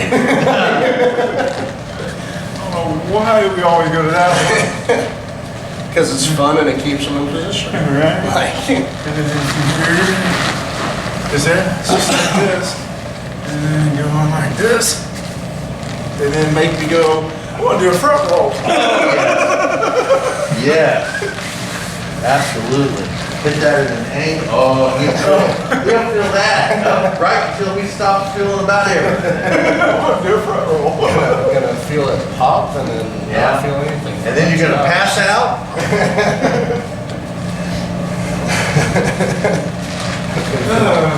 don't know why we always go to that one. Because it's fun and it keeps them in position. Right. Like, Is that just like this? And then go on like this. And then make me go, I want to do a front roll. Yeah, absolutely. Hit that at an angle. Oh, you don't feel that, right? Until we stop feeling about everything. I want to do a front roll. I'm gonna feel it pop and then Yeah. not feel anything. And then you're gonna pass out?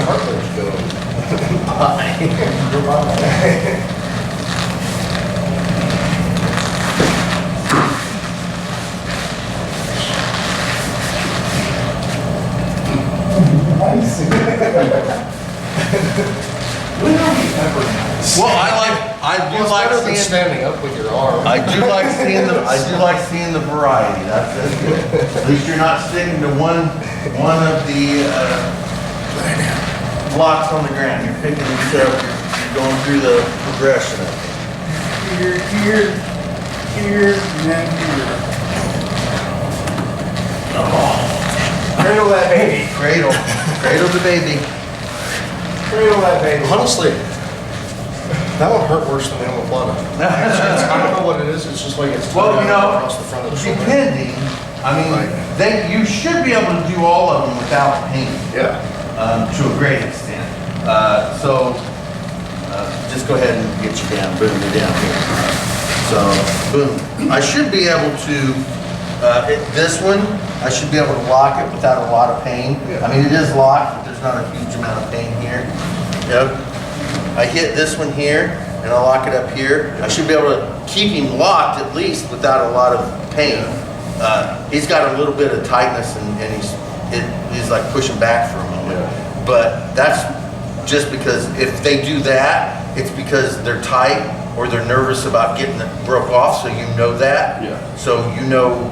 Heart rate's going. Well, I do It's like better than seeing, standing up with your arm. I do like seeing the variety. That's good. At least you're not sticking to one of the, blocks on the ground. You're picking each up, you're going through the progression of it. Here, here, here, and then here. Cradle that baby. Cradle the baby. Cradle that baby. Honestly, that would hurt worse than the omoplata. I don't know what it is, it's just like it's Well, you know, across the front of the shoulder. depending, I mean, you should be able to do all of them without pain, Yeah. to a great extent. Just go ahead and get you down, boom, you're down here. So, boom. I should be able to, this one, I should be able to lock it without a lot of pain. I mean, it is locked, but there's not a huge amount of pain here. Yep. I hit this one here, and I lock it up here. I should be able to keep him locked at least without a lot of pain. He's got a little bit of tightness, and he's like pushing back for a moment. But that's just because if they do that, it's because they're tight or they're nervous about getting it broke off, so you know that. Yeah. So you know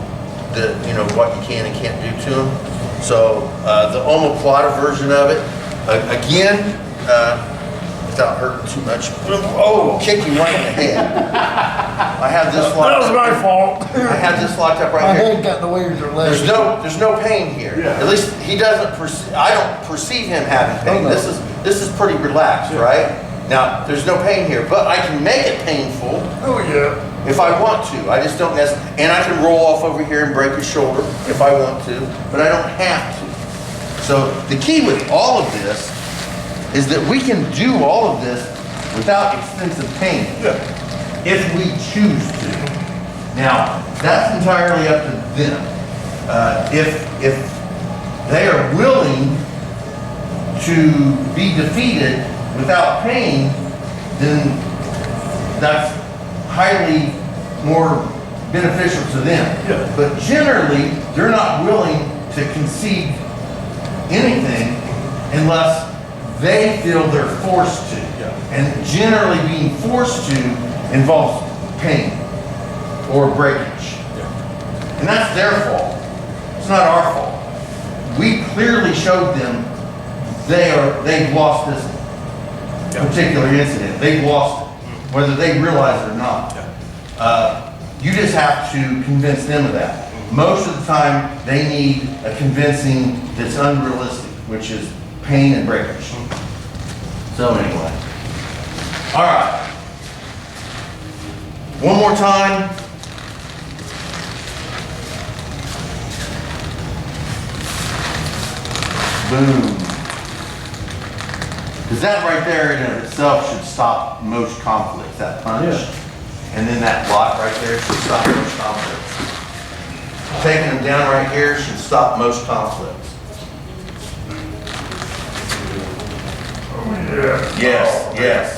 what you can and can't do to them. So the omoplata version of it, again, without hurting too much. Oh, kick him right in the head. I have this locked. That was my fault. I have this locked up My right here. head got in the way of your leg. There's no pain here. Yeah. At least he doesn't I don't perceive him having pain. Oh, no. This is pretty relaxed, right? Now, there's no pain here, but I can make it painful Oh, yeah. if I want to. I just don't necessarily, and I can roll off over here and break his shoulder if I want to, but I don't have to. So the key with all of this is that we can do all of this without extensive pain if we choose to. Now, that's entirely up to them. If they are willing to be defeated without pain, then that's highly more beneficial to them. Yeah. But generally, they're not willing to concede anything unless they feel they're forced to. And generally being forced to involves pain or breakage. And that's their fault. It's not our fault. We clearly showed them they've lost this particular incident. They've lost it, whether they realize it or not. You just have to convince them of that. Most of the time, they need a convincing that's unrealistic, which is pain and breakage. So anyway. All right. One more time. Boom. Because that right there in and of itself should stop most conflicts, that punch. And then that block right there should stop most conflicts. Taking them down right here should stop most conflicts. Yes, yes,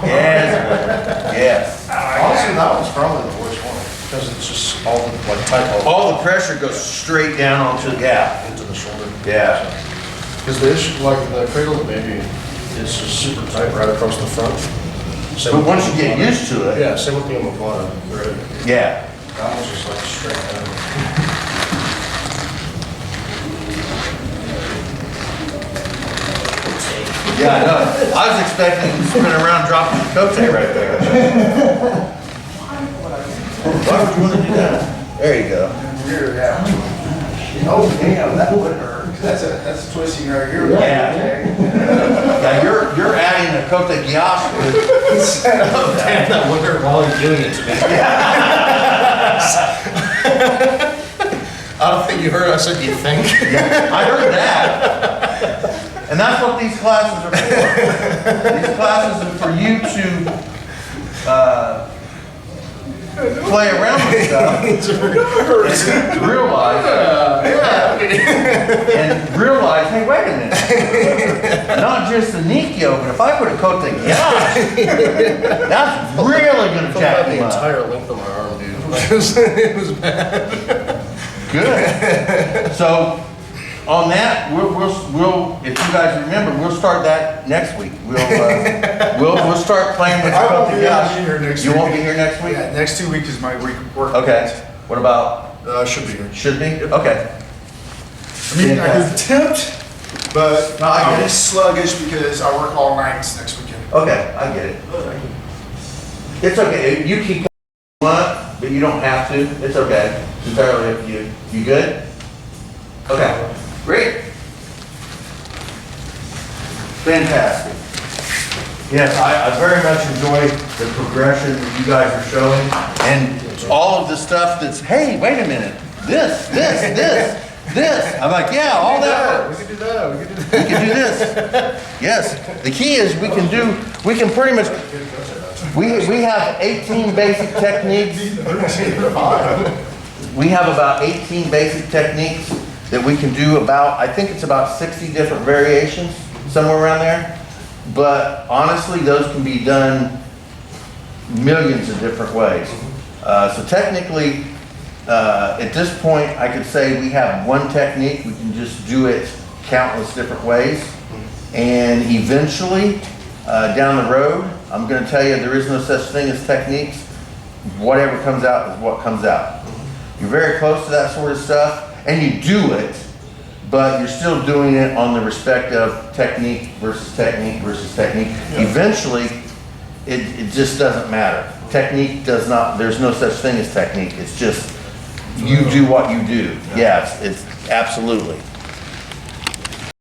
yes, yes. Honestly, that one's probably the worst one, because it's just all the, like, tight All the pressure goes straight down onto the gap. into the shoulder. Yeah. Because the issue, like, the cradle of the baby is just super tight right across the front. Same But with once the you get omoplata. used to it, Yeah, same with the omoplata, right? yeah. That one's just like straight down. Yeah, I know. I was expecting to spin around dropping the coat right there. Why would you want to do that? There you go. here, yeah. Oh, damn, that would hurt. That's a twisting right here. Yeah. Yeah, you're adding a cote de guiache with. Damn, that would hurt while you're doing it to me. I don't think you heard, I said you think. I heard that. And that's what these classes are for. These classes are for you to play around with stuff and realize, hey, wait a minute. Not just the Nikio, but if I put a cote de guiache, that's really gonna I felt jack the him up. entire length of my arm, dude. It was bad. Good. So, on that, we'll, if you guys remember, we'll start that next week. We'll start playing with. I won't be here next You week. won't be here next week? Yeah, next 2 weeks is my week of work. Okay. What about, Should be here. should be? Okay. I mean, I could attempt, but No, I get I'll it. be sluggish because I work all nights next weekend. Okay, I get it. It's okay. You keep want, but you don't have to. It's okay. It's entirely up to you. You good? Okay. Great. Fantastic. Yes, I very much enjoy the progression that you guys are showing and all of the stuff that's, hey, wait a minute, this. I'm like, yeah, all that. We can do that, we can do that. We can do this. Yes. The key is we can pretty much, we have 18 basic techniques. We have about 18 basic techniques that we can do about, I think it's about 60 different variations, somewhere around there. But honestly, those can be done millions of different ways. So technically, at this point, I could say we have one technique. We can just do it countless different ways. And eventually, down the road, I'm going to tell you there is no such thing as techniques. Whatever comes out is what comes out. You're very close to that sort of stuff, and you do it, but you're still doing it on the respect of technique versus technique versus technique. Yeah. Eventually, it just doesn't matter. Technique does not, there's no such thing as technique. It's just, you do what you do. Yeah, it's absolutely.